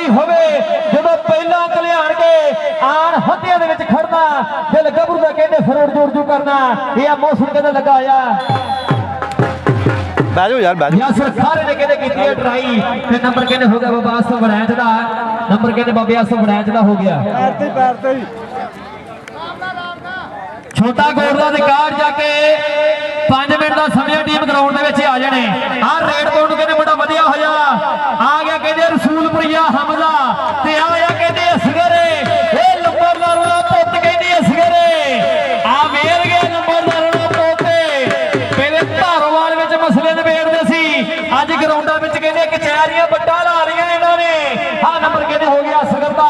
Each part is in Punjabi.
लड़ाई होवे जो पहला कल्याण के आन हत्या दे विच खड़ना दिल गबरू दा कहंदे फरोड़ जोड़ जो करना यह मौसम कहंदे लगाया बैठो यार बैठो यासर सारे ने कहते कीती है ट्राई ते नंबर कहते हो गया बाबा आसो बनाया दा नंबर कहते बाबे आसो बनाया दा हो गया पैर छोटा गोरदा दे कार्ड जाके 5 मिनट का समय टीम ग्राउंड दे विच आ जाने आ रेड बोर्ड कहते बड़ा वधिया होया आ गया कहते रसूलपुरिया हमला ते आया कहते असगरे ए लंबरदार दा पुੱਤ कहते असगरे आ वेर गया लंबरदार दा पोते पहले धारोवाल विच मसले निबेड़दे सी अज ग्राउंडां विच कहते कचहरियां बट्टा ला रहीਆਂ इन्हां ने आ नंबर कहते हो गया असगर दा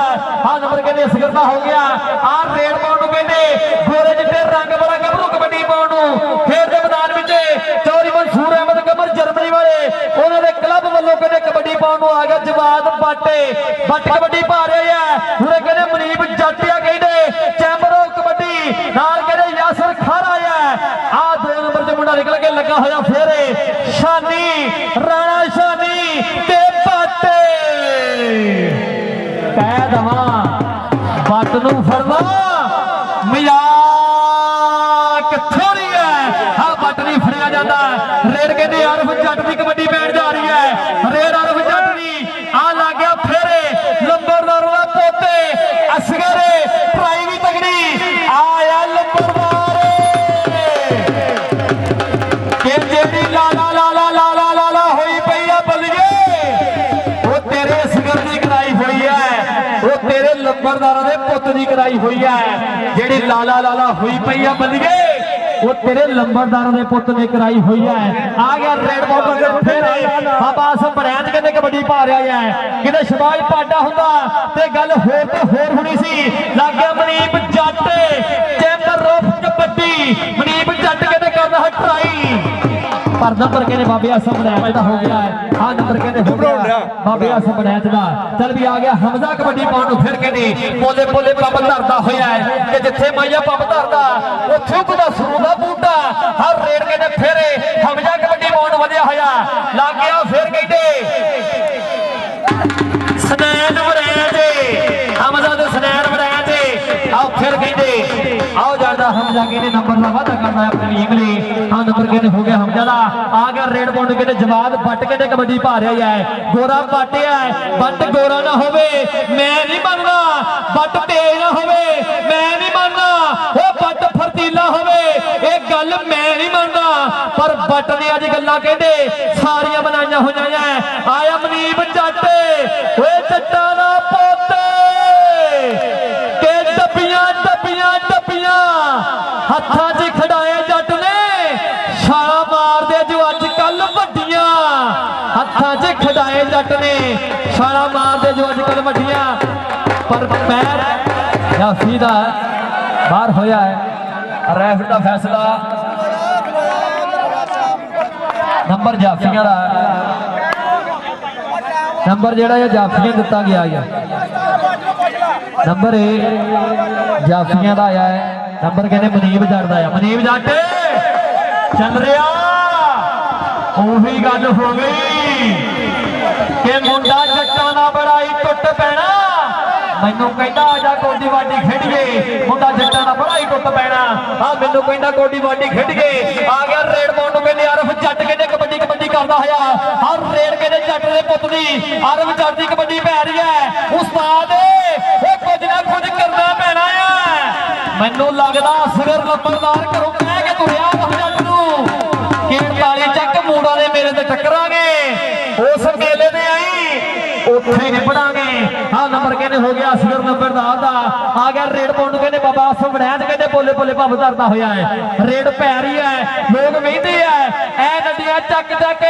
आ नंबर कहते असगर दा हो गया आ रेड बोर्ड कहते गोरे चिट्टे रंग बड़ा गबरू कबड्डी पाउण नूं खेल दे मैदान विच चौरी मंसूर अहमद कमर जर्मनी वाले उन्हां दे क्लब ਵੱਲੋਂ कहते कबड्डी पाउण नूं आ गया जवाद बाटे बट कबड्डी पा रहे है हुणे कहते मनीप जाटिया कहते चैंबर ऑफ कबड्डी नाल कहते यासर खारा है आ 2 नंबर ते मुंडा निकल के लगा होया फेरे शानी राणा शानी ते बाटे कह दवा बट नूं फड़ना मजाक थोड़ी है हाँ बट नहीं फड़िया जाता रेड कहते अरफ जट की कबड्डी पैण जा रही है रेड अरफ जट की आ लग गया फेरे लंबरदार दा पोते असगरे ट्राई भी तगड़ी आया लंबरदार के जेडी लाला लाला लाला लाला होई पई आ बलिए वो तेरे असगर दी कराई हुई है वो तेरे लंबरदार दे पुੱਤ दी कराई हुई है जेडी लाला लाला हुई पई आ बलिए वो तेरे लंबरदार दे पुੱਤ ने कराई हुई है आ गया रेड बॉल अगर फिर बाबा आसम बरैंच कहते कबड्डी पा रहा है किते शबाज पाटा हुंदा ते गल होर ते होर होनी सी लग गया मनीप जट चैंबर ऑफ कबड्डी मनीप जट कहते करदा है ट्राई पर नंबर कहते बाबे आसम बरैंच दा हो गया है आ नंबर कहते हो गया बाबे आसम बरैंच दा चल भी आ गया हमजा कबड्डी पाउण नूं फिर कहते बोले बोले पब धरदा होया है कि जिथे माइया पब धरदा उत्थे उगदा सुरू दा बूटा हर रेड कहते फेरे हमजा कबड्डी पाउण वधिया होया लग गया फिर कहते सनैन बरैंच हमजा ते सनैन बरैंच आओ फिर कहते आओ जादा हमजा कहते नंबर दा वादा करदा अपनी लीग लई हां नंबर कहते हो गया हमजा दा आ गया रेड बॉल कहते जवाब बट कहते कबड्डी पा रहा है गोरा बट है बट गोरा ना होवे मैं नहीं मानना बट तेज ना होवे मैं नहीं मानना ओ बट फरतीला होवे एक गल मैं नहीं मानना पर बट ने अज गल्लां कहते सारियां बनाईयां होईयां आया मनीप जट ओए जट्टां दा पोते के डब्बियां डब्बियां डब्बियां हत्थां 'च खड़ाए जट ने छाला मार दे जो अज कल वड्डियां हत्थां 'च खड़ाए जट ने छाला मार दे जो अज कल वड्डियां पर पैर जाफी दा बाहर होया है रैफरी दा फैसला नंबर जाफियां दा नंबर जेड़ा है जाफियां दिता गया है नंबर जाफियां दा आया है नंबर कहते मनीब जट दा आया मनीब जट चल रहा उही गल हो गई कि मुंडा जट्टां दा बड़ा ही टुट पैना मैनू कहंदा आ जा कोडी वाडी खेडीए मुंडा जट्टां दा बड़ा ही टुट पैना हां मैनू कहंदा कोडी वाडी खेडीए आ गया रेड बॉल नूं कहंदे अरफ जट कहंदे कबड्डी कबड्डी करदा होया हर रेड कहंदे जट दे पुੱਤ दी अरफ जट दी कबड्डी पै रही है उस्ताद ओ कुछ ना कुछ करना पैना है मैनू लगदा असगर लंबरदार घरों कह के तुरिया जट नूं कि 48 ਚੱਕ मूड़ा ने मेरे ते टकरांगे उस मेले ते आई उत्थे निपड़ांगे हाँ नंबर कहने हो गया असगर लंबरदार दा आ गया रेड पौंड कहने बाबा आसम बड़ैच कहते बोले बोले भव धरदा होया है रेड पै रही है लोग वेंदे है ऐ नदियां चक चक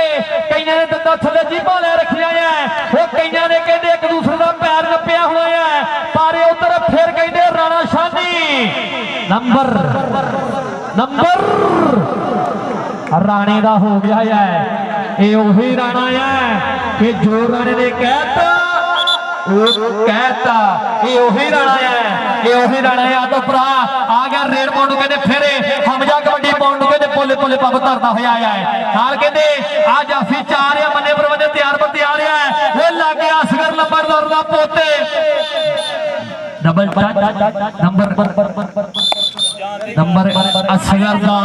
कईयां ने दंदा थल्ले जीभां लै रखियां है वो कईयां ने कहते एक दूसरे दा पैर नप्पिया होया है पर उधर फिर कहते राणा शानी नंबर नंबर राणे दा हो गया है ये वही राणा है कि जो राणे ने कहता वो कहता ये वही राणा है ये वही राणा है। तो भरा आ गया रेड पौंड कहते फिर हमजा कबड्डी पौंड कहते ਭੋਲੇ ਭੋਲੇ ਪੱਬ ਧਰਦਾ ਹੋਇਆ ਆਇਆ ਹੈ ਨਾਲ ਕਹਿੰਦੇ ਆ ਜਾਫੀ ਚਾਰ ਆ ਮੰਨੇ ਪਰਵੰਨੇ ਤਿਆਰ ਪਰ ਤਿਆਰ ਹੈ ਇਹ ਲੱਗ ਗਿਆ ਅਸਗਰ ਨੰਬਰਦਾਰ ਦਾ ਪੋਤੇ ਨੰਬਰ ਅਸਗਰ ਦਾ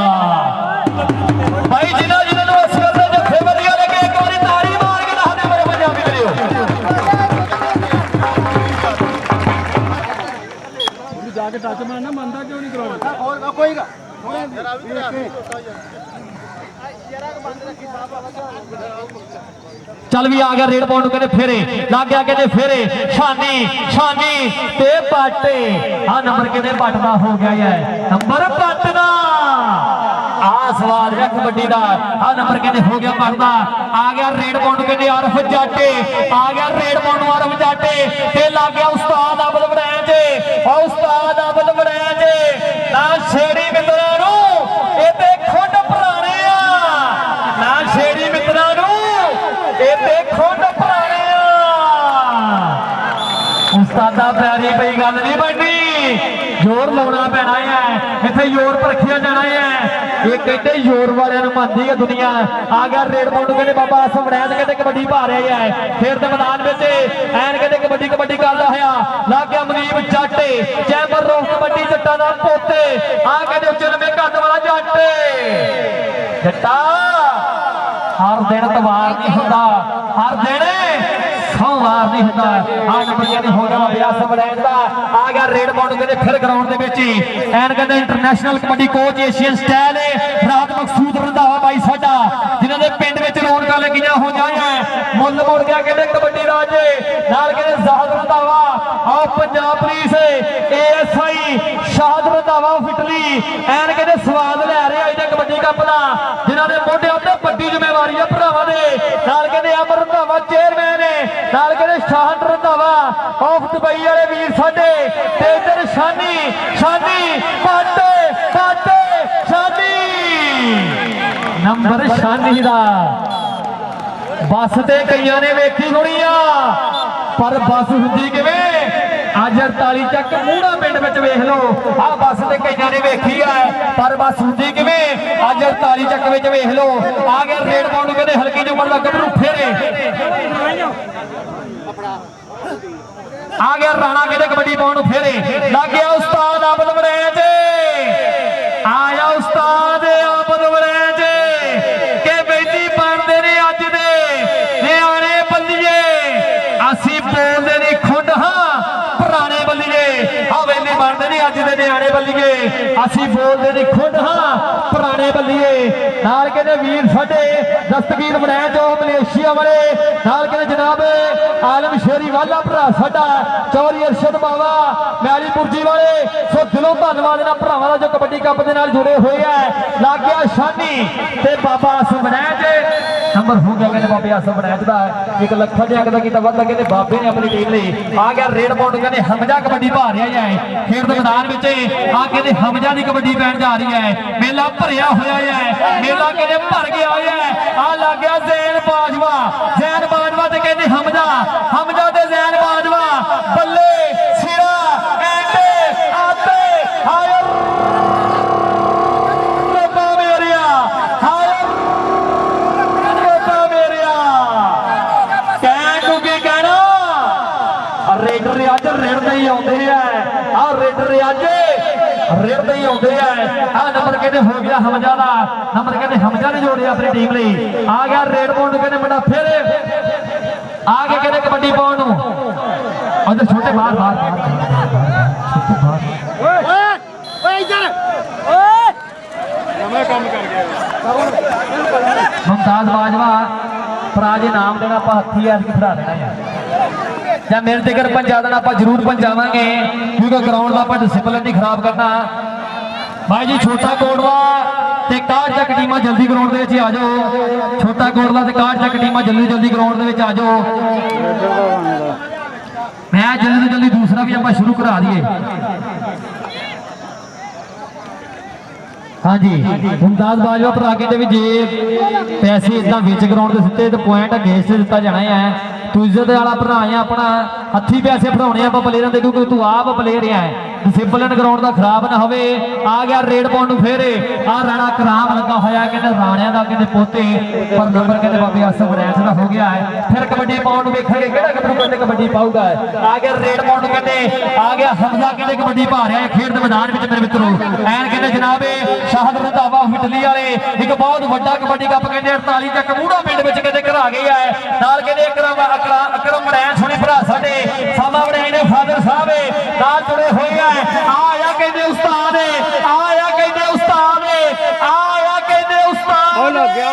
ਭਾਈ ਜਿਨ੍ਹਾਂ ਨੂੰ ਅਸਗਰ ਦੇ ਜੱਫੇ ਵਧੀਆ ਲੱਗੇ ਇੱਕ ਵਾਰੀ ਤਾੜੀ ਮਾਰ ਕੇ ਦੱਸ ਦੇ ਮੇਰੇ ਪੰਜਾਬੀ ਵੀਰੋ ਜਾ ਕੇ ਟੱਚ ਮਾਰਨਾ ਮੰਨਦਾ ਕਿਉਂ ਨਹੀਂ ਕਰਾਉਣਾ ਕੋਈ ਚੱਲ ਵੀ ਆ ਗਿਆ ਰੇਡ ਪਾਉਣ ਨੂੰ ਕਹਿੰਦੇ ਫੇਰੇ ਲੱਗ ਗਿਆ ਕਹਿੰਦੇ ਫੇਰੇ ਸ਼ਾਨੀ ਤੇ ਪਾਟੇ ਆ ਨੰਬਰ ਕਹਿੰਦੇ ਪੱਟ ਦਾ ਹੋ ਗਿਆ ਹੈ ਨੰਬਰ ਪੱਟ ਦਾ ਆ ਸਵਾਲ ਹੈ ਕਬੱਡੀ ਦਾ ਆ ਨੰਬਰ ਕਹਿੰਦੇ ਹੋ ਗਿਆ ਪੜਦਾ ਆ ਗਿਆ ਰੇਡ ਪਾਉਣ ਨੂੰ ਕਹਿੰਦੇ ਆਰਫ ਜਾਟੇ ਆ ਗਿਆ ਰੇਡ ਪਾਉਣ ਨੂੰ ਆਰਫ ਜਾਟੇ ਤੇ ਲੱਗ ਗਿਆ ਉਸਤਾਦ ਅਬਦ ਬਣਾਇਆ ਜੇ ਆ ਉਸਤਾਦ ਅਬਦ ਬਣਾਇਆ ਜੇ ਨਾ ਛੇੜੀ ਮਿੱਤਰਾਂ ਨੂੰ ਇਹ ਤੇ ਖੁੱਡ ਪੁਰਾਣੇ ਆ ਨਾ ਛੇੜੀ ਮਿੱਤਰਾਂ ਨੂੰ ਇਹ ਤੇ ਖੁੱਡ ਪੁਰਾਣੇ ਆ ਉਸਤਾਦਾ ਪਿਆਰੀ ਪਈ ਗੱਲ ਨਹੀਂ ਬਣਨੀ ਜ਼ੋਰ ਲਾਉਣਾ ਪੈਣਾ ਹੈ ਇੱਥੇ ਜ਼ੋਰ ਪਰਖਿਆ ਜਾਣਾ ਹੈ ਇਹ ਕਹਿੰਦੇ ਜ਼ੋਰ ਵਾਲਿਆਂ ਨੂੰ ਮੰਨਦੀ ਹੈ ਦੁਨੀਆ ਆ ਗਿਆ ਰੇਡ ਪਾਉਣ ਨੂੰ ਕਹਿੰਦੇ ਬਾਬਾ ਸਮਰੈਦ ਕਹਿੰਦੇ ਕਬੱਡੀ ਪਾ ਰਿਹਾ ਹੈ ਫਿਰ ਤੇ ਮੈਦਾਨ ਵਿੱਚ ਐਨ ਕਹਿੰਦੇ ਕਬੱਡੀ ਕਰਦਾ ਹੋਇਆ ਲੱਗ ਗਿਆ ਮਨੀਬ ਜੱਟੇ ਚੈਂਬਰ ਰੋਕ ਕਬੱਡੀ ਜੱਟਾਂ ਦਾ ਪੋਤੇ ਆ ਕਹਿੰਦੇ 94 ਘੱਟ ਵਾਲਾ ਜੱਟਾ ਹਰ ਦਿਨ ਤਵਾਰ ਨਹੀਂ ਹੁੰਦਾ ਹਰ ਦਿਨ ਸੋਮਵਾਰ ਨਹੀਂ ਹੁੰਦਾ ਆ ਨੰਬਰੀਆਂ ਨਹੀਂ ਹੋ ਗਿਆ ਅਭਿਆਸ ਸਮਰੈਦ ਦਾ ਆ ਗਿਆ ਰੇਡ ਪਾਉਣ ਨੂੰ ਕਹਿੰਦੇ ਫਿਰ ਗਰਾਊਂਡ ਦੇ ਵਿੱਚ ਹੀ ਐਨ ਕਹਿੰਦੇ international kabaddi coach Asian style ਹੈ ਰਾਤ ਮਕਸੂਦ ਰੰਧਾਵਾ ਬਾਈ ਸਾਡਾ ਜਿਨ੍ਹਾਂ ਦੇ ਪਿੰਡ ਵਿੱਚ ਰੌਣਕਾਂ ਲੱਗੀਆਂ ਹੋਈਆਂ ਮੁੱਲ ਮੋੜ ਗਿਆ ਕਹਿੰਦੇ ਕਬੱਡੀ ਰਾਜੇ ਨਾਲ ਕਹਿੰਦੇ ਜ਼ਾਹਦ ਰੰਧਾਵਾ ਆਹ ਪੰਜਾਬ ਪੁਲਿਸ ਏਐਸਆਈ ਸ਼ਾਹਦ ਰੰਧਾਵਾ ਫਿਟਲੀ ਐਨ ਕਹਿੰਦੇ ਸਵਾਦ ਲੈ ਰਿਹਾ ਇਹਦੇ ਕਬੱਡੀ ਕੱਪ ਦਾ ਜਿਨ੍ਹਾਂ ਦੇ ਮੋਢਿਆਂ ਤੇ ਵੱਡੀ ਜ਼ਿੰਮੇਵਾਰੀ ਹੈ ਭਰਾਵਾਂ ਦੇ ਨਾਲ ਕਹਿੰਦੇ ਅਮਰ ਰੰਧਾਵਾ ਚੇਅਰਮੈਨ ਨੇ ਨਾਲ ਕਹਿੰਦੇ ਸ਼ਾਹਦ ਰੰਧਾਵਾ ਆਫ ਦੁਬਈ ਵਾਲੇ ਵੀਰ ਸਾਡੇ ਤੇ ਇਧਰ ਸ਼ਾਨੀ ਪਾਟੇ ਸ਼ਾਨੀ ਨੰਬਰ ਸ਼ਾਨੀ ਦਾ ਬੱਸ ਤੇ ਕਈਆਂ ਨੇ ਵੇਖੀ ਹੋਣੀ ਆ ਪਰ ਬੱਸ ਹੁੰਦੀ ਕਿਵੇਂ ਅੱਜ 48 ਚੱਕ ਮੂੜਾ ਪਿੰਡ ਵਿੱਚ ਵੇਖ ਲਓ ਆਹ ਬੱਸ ਤੇ ਕਈਆਂ ਨੇ ਵੇਖੀ ਆ ਪਰ ਬੱਸ ਹੁੰਦੀ ਕਿਵੇਂ ਅੱਜ 48 ਚੱਕ ਵਿੱਚ ਵੇਖ ਲਓ ਆ ਗਿਆ ਰੇਡ ਪਾਉਣ ਨੂੰ ਕਹਿੰਦੇ ਹਲਕੀ ਜਿਹੀ ਉਮਰ ਦਾ ਗੱਭਰੂ ਫੇਰੇ ਆ ਗਿਆ ਰਾਣਾ ਕਹਿੰਦੇ ਕਬੱਡੀ ਪਾਉਣ ਨੂੰ ਫੇਰੇ ਲੱਗ ਗਿਆ ਉਸਤਾਦ ਆਬਦ ਵੜੈਜ ਆਇਆ ਉਸਤਾਦ ਆਬਦ ਵੜੈਜ ਕਿ ਬੇਟੀ ਬਣਦੇ ਨੇ ਅੱਜ ਦੇ ਨਿਆਣੇ ਬੱਲੀਏ ਅਸੀਂ ਬੋਲਦੇ ਨਹੀਂ ਖੁੰਡ ਹਾਂ ਪੁਰਾਣੇ ਬੱਲੀਏ ਹਵੇਲੀ ਬਣਦੇ ਨੇ ਅੱਜ ਦੇ ਨਿਆਣੇ ਬੱਲੀਏ ਅਸੀਂ ਬੋਲਦੇ ਨਹੀਂ ਖੁੰਡ ਹਾਂ ਪੁਰਾਣੇ ਬੱਲੀਏ ਨਾਲ ਕਹਿੰਦੇ ਵੀਰ ਸਾਡੇ ਦਸਤਗੀਰ ਵੜੈਜ ਜੋ ਮਲੇਸ਼ੀਆ ਵਾਲੇ ਨਾਲ ਕਹਿੰਦੇ ਜਨਾਬ ਆਲਮ ਸ਼ੇਰੀ ਵਾਲਾ ਭਰਾ ਸਾਡਾ ਚੌਰੀ ਅਰਸ਼ਦ ਬਾਵਾ ਮੈਲੀ ਪੁਰਜੀ ਵਾਲੇ ਸੋ ਦਿਲੋਂ ਧੰਨਵਾਦ ਇਹਨਾਂ ਭਰਾਵਾਂ ਦਾ ਜੋ ਕਬੱਡੀ ਕੱਪ ਦੇ ਨਾਲ ਜੁੜੇ ਹੋਏ ਆ ਲੱਗ ਗਿਆ ਸ਼ਾਨੀ ਤੇ ਬਾਬਾ ਆਸਮ ਵੜੈਜ ਨੰਬਰ ਹੋ ਗਿਆ ਕਹਿੰਦੇ ਬਾਬੇ ਆਸਮ ਵੜੈਜ ਦਾ 1 ਲੱਖ ਦੇ ਅੰਕ ਦਾ ਕੀਤਾ ਵੱਧ ਕਹਿੰਦੇ ਬਾਬੇ ਨੇ ਆਪਣੀ ਟੀਮ ਲਈ ਆ ਗਿਆ ਰੇਡ ਪਾਉਣ ਨੂੰ ਕਹਿੰਦੇ ਹਮਜਾ ਕਬੱਡੀ ਪਾ ਰਿਹਾ ਹੈ ਖੇਡ ਦੇ ਮੈਦਾਨ ਵਿੱਚ ਆ ਕਹਿੰਦੇ ਹਮਜਾ ਦੀ ਕਬੱਡੀ ਪੈਣ ਜਾ ਰਹੀ ਹੈ ਮੇਲਾ ਭਰਿਆ ਹੋਇਆ ਹੈ ਮੇਲਾ ਕਹਿੰਦੇ ਭਰ ਗਿਆ ਹੈ ਆ ਲੱਗ ਗਿਆ ਜ਼ੈਨ ਬਾਜਵਾ ਤੇ ਕਹਿੰਦੇ ਹਮਜਾ ਤੇ ਜ਼ੈਨ ਬਾਜਵਾ ਬੱਲੇ ਸਿਰਾ ਐਂਡੇ ਆਤੇ ਹਾਇਰ ਰੱਬਾ ਮੇਰਿਆ ਹਾਇਰ ਰੱਬਾ ਮੇਰਿਆ ਕਹਿ ਤੂੰ ਕੀ ਕਹਿਣਾ ਰੇਡਰ ਅੱਜ ਰਿੜਦੇ ਹੀ ਆਉਂਦੇ ਆ ਰੇਡਰ ਅੱਜ ਰਿੜਦੇ ਹੀ ਆਉਂਦੇ ਆ ਨੰਬਰ ਕਹਿੰਦੇ ਹੋ ਗਿਆ ਹਮਜਾ ਦਾ ਨੰਬਰ ਕਹਿੰਦੇ ਹਮਜਾ ਨੇ ਜੋੜਿਆ ਆਪਣੀ ਟੀਮ ਲਈ ਆ ਗਿਆ ਰੇਡ ਪਾਉਣ ਨੂੰ ਕਹਿੰਦੇ ਮੁੰਡਾ ਫੇਰੇ ਆ ਕੇ ਕਹਿੰਦੇ ਕਬੱਡੀ ਪਾਉਣ ਨੂੰ ਉਧਰ ਛੋਟੇ ਬਾਹਰ ਓਏ ਇੱਧਰ ਓਏ ਨਵਾਂ ਕੰਮ ਕਰ ਗਿਆ ਮੁਮਤਾਜ਼ ਬਾਜਵਾ ਪ੍ਰਾਜੇ ਨਾਮ ਦੇਣਾ ਆਪਾਂ ਹੱਥੀ ਐਸ ਖੜਾ ਦੇਣਾ ਯਾਰ ਜਾਂ ਮੇਰੇ ਤੇ ਕਰ ਪੰਜਾ ਦੇਣਾ ਆਪਾਂ ਜ਼ਰੂਰ ਪੰਜਾਵਾਂਗੇ ਕਿਉਂਕਿ ਗਰਾਊਂਡ ਦਾ ਆਪਾਂ ਡਿਸਪਲਿਨ ਨਹੀਂ ਖਰਾਬ ਕਰਨਾ ਭਾਈ ਜੀ ਛੋਟਾ ਕੋਟਵਾ ਤੇ 61 ਚੱਕ ਟੀਮਾਂ ਜਲਦੀ ਗਰਾਊਂਡ ਦੇ ਵਿੱਚ ਆ ਜਾਓ ਛੋਟਾ ਕੋਟਵਾ ਤੇ 61 ਚੱਕ ਟੀਮਾਂ ਜਲਦੀ ਗਰਾਊਂਡ ਦੇ ਵਿੱਚ ਆ ਜਾਓ ਮੈਂ ਜਲਦੀ ਤੋਂ ਜਲਦੀ ਦੂਸਰਾ ਵੀ ਆਪਾਂ ਸ਼ੁਰੂ ਕਰਾ ਦਈਏ ਹਾਂਜੀ ਮੁਮਤਾਜ਼ ਬਾਜਵਾ ਭਰਾ ਕਹਿੰਦੇ ਵੀ ਜੇ ਪੈਸੇ ਇਦਾਂ ਵਿੱਚ ਗਰਾਊਂਡ ਦੇ ਦਿੱਤੇ ਤੇ ਪੁਆਇੰਟ ਅਗੇਂਸਟ ਦਿੱਤਾ ਜਾਣਾ ਹੈ ਤੂੰ ਇੱਜ਼ਤ ਵਾਲਾ ਭਰਾ ਆ, ਆਪਣਾ ਹੱਥੀ ਪੈਸੇ ਫੜਾਉਣੇ ਆਪਾਂ ਪਲੇਅਰਾਂ ਦੇ, ਕਿਉਂਕਿ ਤੂੰ ਆਪ ਪਲੇਅਰ ਆ। ਡਿਸਿਪਲਿਨ ਗਰਾਊਂਡ ਦਾ ਖਰਾਬ ਨਾ ਹੋਵੇ। ਆ ਗਿਆ ਰੇਡ ਪਾਉਣ ਨੂੰ ਫੇਰ ਆ ਰਾਣਾ ਕਰਾਮ ਲੱਗਾ ਹੋਇਆ, ਕਹਿੰਦੇ ਰਾਣਿਆਂ ਦਾ ਕਹਿੰਦੇ ਪੋਤੇ, ਪਰ ਨੰਬਰ ਕਹਿੰਦੇ ਬਾਬੇ ਆਸਮ ਰੈਂਸ ਦਾ ਹੋ ਗਿਆ ਹੈ। ਫਿਰ ਕਬੱਡੀ ਪਾਉਣ ਨੂੰ ਵੇਖਾਂਗੇ ਕਿਹੜਾ ਗੱਭਰੂ ਕਹਿੰਦੇ ਕਬੱਡੀ ਪਾਊਗਾ। ਆ ਗਿਆ ਰੇਡ ਪਾਉਣ ਨੂੰ ਕਹਿੰਦੇ, ਆ ਗਿਆ ਹਮਜ਼ਾ ਕਹਿੰਦੇ ਕਬੱਡੀ ਪਾ ਰਿਹਾ ਹੈ ਖੇਡ ਦੇ ਮੈਦਾਨ ਵਿੱਚ ਮੇਰੇ ਮਿੱਤਰੋ। ਐਨ ਕਹਿੰਦੇ ਜਨਾਬੇ ਸ਼ਾਹਦ ਰੰਧਾਵਾ ਇਟਲੀ ਵਾਲੇ ਇੱਕ ਬਹੁਤ ਵੱਡਾ ਕਬੱਡੀ ਕੱਪ ਕਹਿੰਦੇ 48 ਚੱਕ ਮੂੜਾ ਪਿੰਡ ਵਿੱਚ ਕਹਿੰਦੇ ਘਰਾ ਗਏ ਆ। ਨਾਲ ਕਹਿੰਦੇ ਅਕਰਮ ਮੜੈਣ ਸੋਹਣੇ ਭਰਾ ਸਾਡੇ ਸਾਮਾ ਮੜੈਣ ਦੇ ਫਾਦਰ ਸਾਹਿਬ ਨਾਲ ਜੁੜੇ ਹੋਏ ਆ। ਆਇਆ ਕਹਿੰਦੇ ਉਸਤਾਦ, ਆਇਆ ਕਹਿੰਦੇ ਉਸਤਾਦ, ਆਇਆ ਕਹਿੰਦੇ ਉਸਤਾਦ। ਉਹ ਲੱਗ ਗਿਆ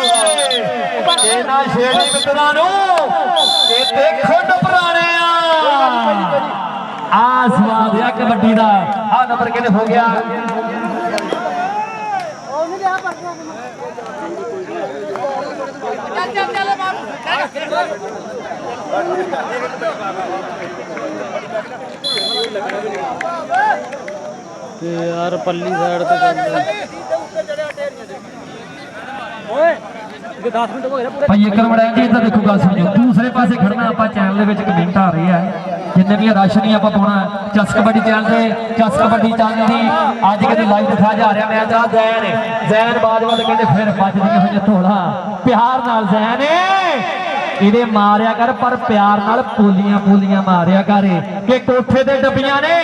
ਇਹਨਾਂ ਛੇੜੀ ਮਿੱਤਰਾਂ ਨੂੰ ਕਿ ਦੇਖੋ ਪੁਰਾਣੇ ਆ ਸਵਾਦ ਆ ਕਬੱਡੀ ਦਾ। ਆ ਨੰਬਰ ਕਿੰਨੇ ਹੋ ਗਿਆ? ਤੇ ਯਾਰ ਪੱਲੀ ਸਾਈਡ ਤੇ ਚੱਲ ਓਏ 10 ਮਿੰਟ ਹੋ ਗਏ ਪੂਰੇ ਭਾਈ ਇੱਕ ਮੜਾ ਜੀ ਇੱਧਰ ਦੇਖੋ ਗੱਲ ਸੁਣਿਓ। ਦੂਸਰੇ ਪਾਸੇ ਖੜਨਾ ਆਪਾਂ ਚੈਨਲ ਦੇ ਵਿੱਚ ਕਮੈਂਟ ਆ ਰਹੇ ਆ ਜਿੰਨੇ ਵੀ ਰਸ਼ ਨਹੀਂ ਆਪਾਂ ਪਾਉਣਾ। ਚਸ ਕਬੱਡੀ ਚੈਨਲ ਤੇ ਚਸ ਕਬੱਡੀ ਚੈਨਲ ਦੀ ਅੱਜ ਕਹਿੰਦੇ ਲਾਈਵ ਦਿਖਾ ਜਾ ਰਿਹਾ ਮੈਚ। ਆ ਜ਼ੈਨ ਬਾਜਵਾ ਕਹਿੰਦੇ ਫਿਰ ਵੱਜਦੀਆਂ ਹੋਈਆਂ ਢੋਲਾ ਪਿਆਰ ਨਾਲ। ਜ਼ੈਨ ਇਹਦੇ ਮਾਰਿਆ ਕਰ ਪਰ ਪਿਆਰ ਨਾਲ ਪੋਲੀਆਂ ਮਾਰਿਆ ਕਰ ਕਿ ਕੋਠੇ ਦੇ ਡੱਬੀਆਂ ਨੇ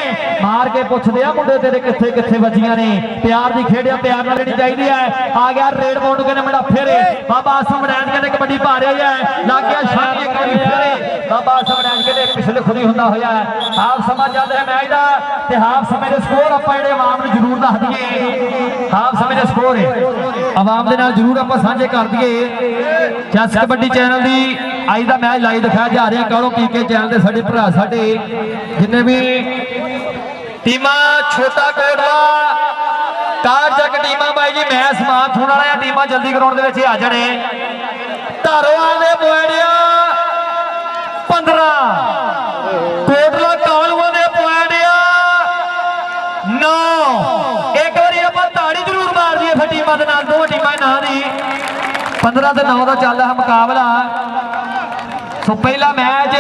ਮਾਰ ਕੇ ਪੁੱਛਦੇ ਆ ਮੁੰਡੇ ਤੇਰੇ ਕਿੱਥੇ ਕਿੱਥੇ ਵੱਜੀਆਂ ਨੇ। ਪਿਆਰ ਦੀ ਖੇਡਿਆ ਪਿਆਰ ਨਾਲ ਲੈਣੀ ਚਾਹੀਦੀ ਹੈ। ਆ ਗਿਆ ਰੇਡ ਪਾਉਣ ਨੂੰ ਕਹਿੰਦੇ ਮੁੰਡਾ ਫੇਰੇ ਬਾਬਾ ਆਸਮ ਰੈਂਜ ਕਹਿੰਦੇ ਕਬੱਡੀ ਪਾ ਰਿਹਾ ਹੈ। ਲੱਗ ਗਿਆ ਸ਼ਾਨੀ ਕਬੱਡੀ ਫੇਰੇ ਬਾਬਾ ਆਸਮ ਰੈਂਜ ਕਹਿੰਦੇ ਪਿਛਲੇ ਖੁਦੀ ਹੁੰਦਾ ਹੋਇਆ ਹਾਫ ਸਮਾਂ ਚੱਲ ਰਿਹਾ ਮੈਚ ਦਾ ਤੇ ਹਾਫ ਸਮੇਂ ਦੇ ਸਕੋਰ ਆਪਾਂ ਜਿਹੜੇ ਆਵਾਮ ਨੂੰ ਜ਼ਰੂਰ ਦੱਸ ਦਈਏ। ਹਾਫ ਸਮੇਂ ਦੇ ਸਕੋਰ ਆਵਾਮ ਦੇ ਨਾਲ ਜ਼ਰੂਰ ਆਪਾਂ ਸਾਂਝੇ ਕਰ ਦਈਏ। ਚੈਸ ਕਬੱਡੀ ਚੈਨਲ ਦੀ ਅੱਜ ਦਾ ਮੈਚ ਲਾਈਵ ਦਿਖਾਇਆ ਜਾ ਰਿਹਾ। ਕਾਲੋ ਪੀਕੇ ਚੈਨਲ ਦੇ ਸਾਡੇ ਭਰਾ ਸਾਡੇ ਜਿੰਨੇ ਵੀ ਟੀਮਾਂ ਛੋਟਾ ਕੋਟਲਾ ਕਾਰ ਜੱਗ ਟੀਮਾਂ ਬਾਈ ਜੀ ਮੈਚ ਸਮਾਪਤ ਹੋਣ ਵਾਲਾ ਆ। ਟੀਮਾਂ ਜਲਦੀ ਗਰਾਊਂਡ ਦੇ ਵਿੱਚ ਆ ਜਾਣੇ। ਧਾਰੋਵਾਲ ਦੇ ਪੁਆਇੰਟ 15, ਕੋਟਲਾ ਕਾਲੂਆਂ ਦੇ ਪੁਆਇੰਟ 9। ਇੱਕ ਵਾਰੀ ਆਪਾਂ ਤਾੜੀ ਜ਼ਰੂਰ ਮਾਰ ਦਈਏ ਫਿਰ ਟੀਮਾਂ ਦੇ ਨਾਲ, ਦੋਵਾਂ ਟੀਮਾਂ ਨਾਂ ਦੀ 15 ਤੇ 9 ਦਾ ਚੱਲ ਰਿਹਾ ਮੁਕਾਬਲਾ। ਸੋ ਪਹਿਲਾ ਮੈਚ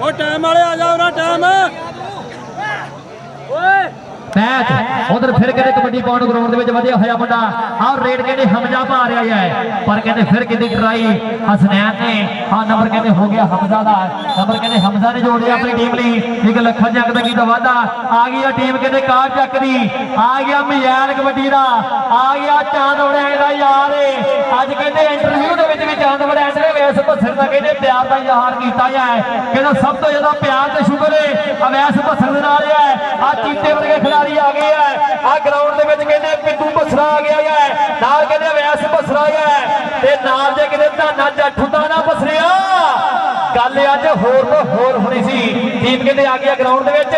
ਉਹ ਟਾਈਮ ਵਾਲੇ ਆ ਜਾਓ ਨਾ ਟਾਈਮ ਓਏ मैच उधर फिर कहते कबड्डी पाउंड ग्राउंड में वधिया होया मुंडा और रेड कहते हमजा पा रहा है पर कहते फिर कहते ट्राई हसनैन ने हाँ नंबर कहते हो गया हमजा का नंबर कहते हमजा ने जोड़ दिया अपनी टीम ली एक लखा जग का की वादा आ गई टीम कहते कार चक दी आ गया मजैल कबड्डी का आ गया चांद वड़ैन का यार अज कहते इंटरव्यू के चांद वड़ैन ने वैस भसर का कहते प्यार का इजहार किया है कहते सब तो ज्यादा प्यार तो शुक्र है अवैस भसर है आ चीते वर्गे खिलाड़ी आ गए है आ ग्राउंड दे विच कहते पिंटू भसरा आ गया है नाल कहते अवैस भसरा है ते नाल जे कहते धाना जट हुंदा ना भसरिया गल अज होर तो होर होनी सी टीम कहते आ गया ग्राउंड दे विच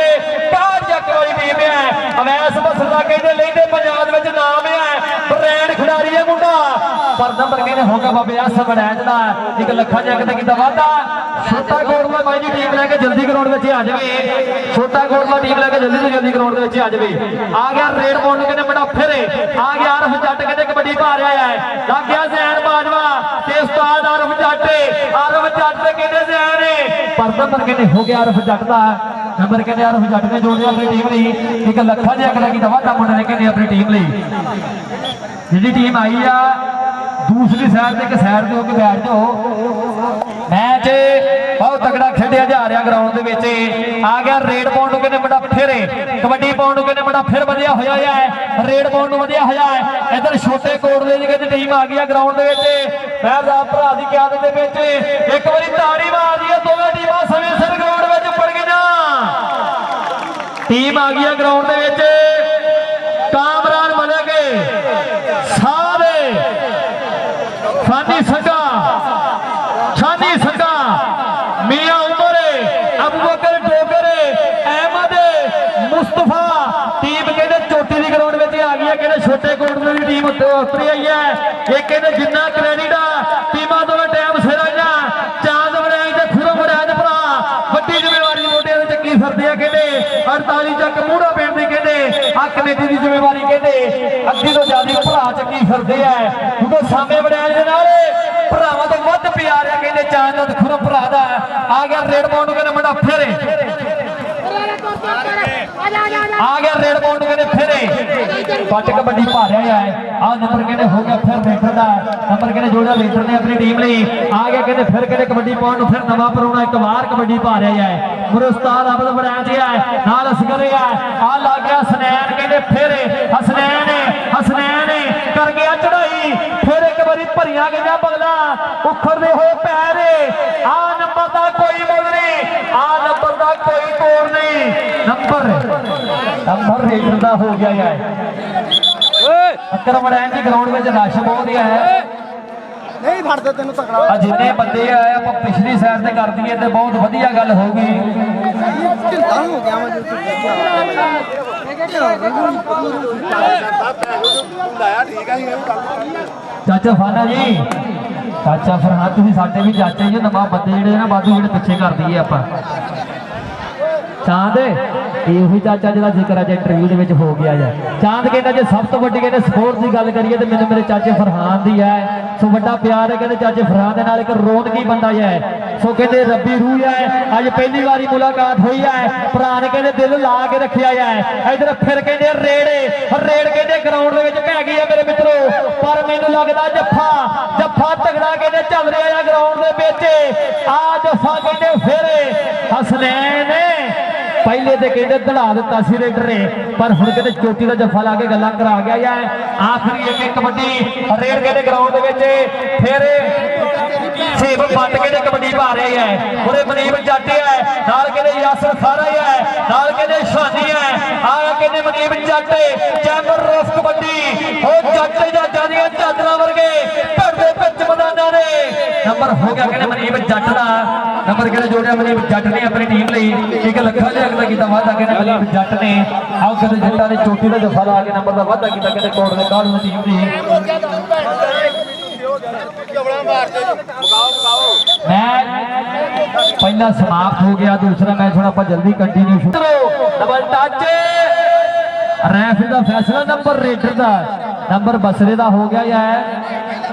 कार जट वाली टीम है अवैस भसरा कहते लैंदे पंजाब विच नाम है ब्रांड खिडारी है मुंडा पर नंबर कहते होगा बाबे आस वड़ैन दा एक लखा जग दा कीता वादा छोटा कोटला भाई जी टीम लेके जल्दी ग्राउंड में आ जाए छोटा कोटला टीम लेके जल्दी से जल्दी ग्राउंड में आ जाए आ गया रेड बॉल कहते बड़ा फिरे आ गया आरफ जट कहते कबड्डी पा रहा है लग गया जैन बाजवा ते उस्ताद आरफ जट कहते जैन पर नंबर कहते हो गया आरफ जट का नंबर कहते आरफ जट ने जोड़ दिया अपनी टीम ली एक लखा जी अगला की वादा मुंडे ने कहते अपनी टीम ली जी टीम आई आ दूसरी साइड एक साइड पे होकर बैठ जाओ मैच बहुत तगड़ा खेडिया जा रहा ग्राउंड के विच आ गया रेड पाउंड कहते बड़ा फिर कबड्डी पाउंड कहते बड़ा फिर वधिया होया है रेड पाउंड वधिया होया है इधर छोटे कोटले की कहते टीम आ गई ग्राउंड के विच महरजाद भरा की क्यादत दे विच एक बारी ताड़ी मार दी दोवें टीमां समय सिर ग्राउंड में पड़ गई टीम आ गई ग्राउंड के विच कामरान बने गए सारे सानी सगा मियां उमरे अबू बकर डोगरे अहमद मुस्तफा टीम कहते चोटी की ग्राउंड में आ गई है कहते छोटे कोटले की टीम उतरी आई है ये कहते जिन्ना क्रेडिट आ टीमां दोवें टाइम सिर आईयां चांद वड़ैन ते खुरम वड़ैन भरा वड्डी जिम्मेवारी मोढियां ते चक्की फिरदे आ कहते 48 तक मूड़ा पिंड दी कहते आ ਕਮੇਟੀ ਦੀ ਜ਼ਿੰਮੇਵਾਰੀ ਕਹਿੰਦੇ ਅੱਗੇ ਤੋਂ ਜ਼ਿਆਦਾ ਭਰਾ ਚੱਕੀ ਫਿਰਦੇ ਆ ਕਿਉਂਕਿ ਸਾਹਮਣੇ ਵੜਿਆਲ ਦੇ ਨਾਲ ਭਰਾਵਾਂ ਤੋਂ ਵੱਧ ਪਿਆਰ ਆ ਕਹਿੰਦੇ ਚਾਂਦ ਦਾ ਖੁਰਾ ਭਰਾ ਦਾ ਆ ਗਿਆ ਰੇਡ ਪਾਉਣ ਨੂੰ ਕਹਿੰਦੇ ਮੁੰਡਾ ਫੇਰੇ ਆ ਗਿਆ ਰੇਡ ਪਾਉਣ ਨੂੰ ਕਹਿੰਦੇ ਫੇਰੇ ਪੱਟ ਕਬੱਡੀ ਪਾ ਰਿਹਾ ਹੈ ਆ ਨੰਬਰ ਕਹਿੰਦੇ ਹੋ ਗਿਆ ਫਿਰ ਲੀਡਰ ਦਾ ਨੰਬਰ ਕਹਿੰਦੇ ਜੋੜਾ ਲੀਡਰ ਨੇ ਆਪਣੀ ਟੀਮ ਲਈ ਆ ਗਿਆ ਕਹਿੰਦੇ ਫਿਰ ਕਹਿੰਦੇ ਕਬੱਡੀ ਪਾਉਣ ਨੂੰ ਫਿਰ ਨਵਾਂ ਪਰੋਣਾ ਇੱਕ ਵਾਰ ਕਬੱਡੀ ਪਾ ਰਿਹਾ ਹੈ ਗੁਰੂ ਉਸਤਾਦ ਅਬਦ ਬਣਾਇਆ ਗਿਆ ਨਾਲ ਅਸਗਰ ਆ ਲੱਗ ਗਿਆ ਹਸਨੈਨ ਕਹਿੰਦੇ ਫੇਰੇ ਹਸਨੈਨ ਕਰ ਗਿਆ ਚੜਾਈ ਫਿਰ ਇੱਕ ਵਾਰੀ ਭਰੀਆਂ ਗਈਆਂ ਬਗਲਾ ਉਖੜਦੇ ਹੋਏ ਪੈਰ ਆ ਨੰਬਰ ਦਾ ਕੋਈ ਮੁੱਲ ਨਹੀਂ ਆ ਨੰਬਰ ਦਾ ਕੋਈ ਤੋੜ ਨਹੀਂ ਨੰਬਰ ਰੇਡਰ ਦਾ ਹੋ ਗਿਆ ਹੈ ਅਕਰਮ ਵੜੈਣ ਦੀ ਗਰਾਊਂਡ ਵਿੱਚ ਰਸ਼ ਬਹੁਤ ਹੈ ਨਹੀਂ ਫੜਦੇ ਤੈਨੂੰ ਤਕੜਾ ਆ ਜਿੰਨੇ ਬੰਦੇ ਆਏ ਆਪਾਂ ਪਿਛਲੀ ਸਾਈਡ ਤੇ ਕਰ ਦਈਏ ਤੇ ਬਹੁਤ ਵਧੀਆ ਗੱਲ ਹੋਊਗੀ ਢਿੱਲਾ ਹੋ ਗਿਆ ਮੈਂ ਚਾਚਾ ਫਾਨਾ ਜੀ ਚਾਚਾ ਫਰਹਾਨ ਤੁਸੀਂ ਸਾਡੇ ਵੀ ਚਾਚੇ ਜੀ ਨਵਾਂ ਬੰਦੇ ਜਿਹੜੇ ਨਾ ਵਾਧੂ ਜਿਹੜੇ ਪਿੱਛੇ ਕਰ ਦਈਏ ਆਪਾਂ ਚਾਂਦ ਇਹੋ ਹੀ ਚਾਚਾ ਜਿਹਦਾ ਜ਼ਿਕਰ ਅੱਜ ਇੰਟਰਵਿਊ ਦੇ ਵਿੱਚ ਹੋ ਗਿਆ ਹੈ ਚਾਂਦ ਕਹਿੰਦਾ ਜੇ ਸਭ ਤੋਂ ਵੱਡੀ ਕਹਿੰਦੇ ਸਪੋਰਟ ਦੀ ਗੱਲ ਕਰੀਏ ਤੇ ਮੈਨੂੰ ਮੇਰੇ ਚਾਚੇ ਫਰਹਾਨ ਦੀ ਹੈ ਸੋ ਵੱਡਾ ਪਿਆਰ ਹੈ ਕਹਿੰਦੇ ਚਾਚੇ ਫਰਹਾਨ ਦੇ ਨਾਲ ਇੱਕ ਰੌਣਕੀ ਬੰਦਾ ਹੈ ਸੋ ਕਹਿੰਦੇ ਰੱਬੀ ਰੂਹ ਹੈ ਅੱਜ ਪਹਿਲੀ ਵਾਰੀ ਮੁਲਾਕਾਤ ਹੋਈ ਹੈ ਭਰਾ ਨੇ ਕਹਿੰਦੇ ਦਿਲ ਲਾ ਕੇ ਰੱਖਿਆ ਹੈ ਇਧਰ ਫਿਰ ਕਹਿੰਦੇ ਰੇਡ ਕਹਿੰਦੇ ਗਰਾਊਂਡ ਦੇ ਵਿੱਚ ਪੈ ਗਈ ਹੈ ਮੇਰੇ ਮਿੱਤਰੋ ਪਰ ਮੈਨੂੰ ਲੱਗਦਾ ਜੱਫਾ ਤਗੜਾ ਕਹਿੰਦੇ ਚੱਲ ਰਿਹਾ ਹੈ ਗਰਾਊਂਡ ਦੇ ਵਿੱਚ ਆ ਜੱਫਾ ਕਹਿੰਦੇ ਫਿਰ ਹਸਨੈਨ ਪਹਿਲੇ ਤੇ ਕਹਿੰਦੇ ਦੜਾ ਦਿੱਤਾ ਸੀ ਰੇਡਰ ਨੇ ਪਰ ਹੁਣ ਕਹਿੰਦੇ ਚੋਟੀ ਦਾ ਜੱਫਾ ਲਾ ਕੇ ਗੱਲਾਂ ਕਰਾ ਗਿਆ ਹੈ ਆਖਰੀ ਇੱਕ ਕਬੱਡੀ ਰੇਡ ਕਹਿੰਦੇ ਗਰਾਊਂਡ ਦੇ ਵਿੱਚ ਫਿਰ ਸੇਬ ਪੱਟ ਕੇ ਕਬੱਡੀ ਪਾ ਰਹੇ ਹੈ ਉਹਦੇ ਮਨੀਬ ਜੱਟ ਹੈ ਨਾਲ ਕਹਿੰਦੇ ਯਾਸਰ ਖਾਰਾ ਹੈ ਨਾਲ ਕਹਿੰਦੇ ਸ਼ਾਨੀ ਹੈ ਆ ਕਹਿੰਦੇ ਮਨੀਬ ਜੱਟ ਚੈਂਬਰ ਰੋਸ ਕਬੱਡੀ ਉਹ ਜੱਟ ਜੱਜਾਂ ਦੀਆਂ ਚਾਦਰਾਂ ਵਰਗੇ ਭੜਦੇ ਵਿੱਚ ਮੈਦਾਨਾਂ ਨੇ ਨੰਬਰ ਹੋ ਗਿਆ ਕਹਿੰਦੇ ਮਨੀਬ ਜੱਟ ਦਾ ਨੰਬਰ ਕਹਿੰਦੇ ਜੋੜਿਆ ਮਨੀਬ ਜੱਟ ਨੇ ਆਪਣੀ ਟੀਮ ਲਈ ਇੱਕ ਲੱਖਾਂ ਦੇ ਅਗਲਾ ਕੀਤਾ ਵਾਅਦਾ ਕਹਿੰਦੇ ਮਨੀਬ ਜੱਟ ਨੇ ਆਓ ਕਹਿੰਦੇ ਜੱਟਾਂ ਨੇ ਚੋਟੀ ਦਾ ਜਫਾ ਲਾ ਕੇ ਨੰਬਰ ਦਾ ਵਾਅਦਾ ਕੀਤਾ ਕਹਿੰਦੇ ਕੋਟ ਦੇ ਕਾਲ ਨੂੰ ਟੀਮ ਦੀ मैच पहला समाप्त हो गया दूसरा मैच थोड़ा आप जल्दी कंटिन्यू शुरू डबल टच रेफरी का फैसला नंबर रेडर का नंबर बसरे का हो गया है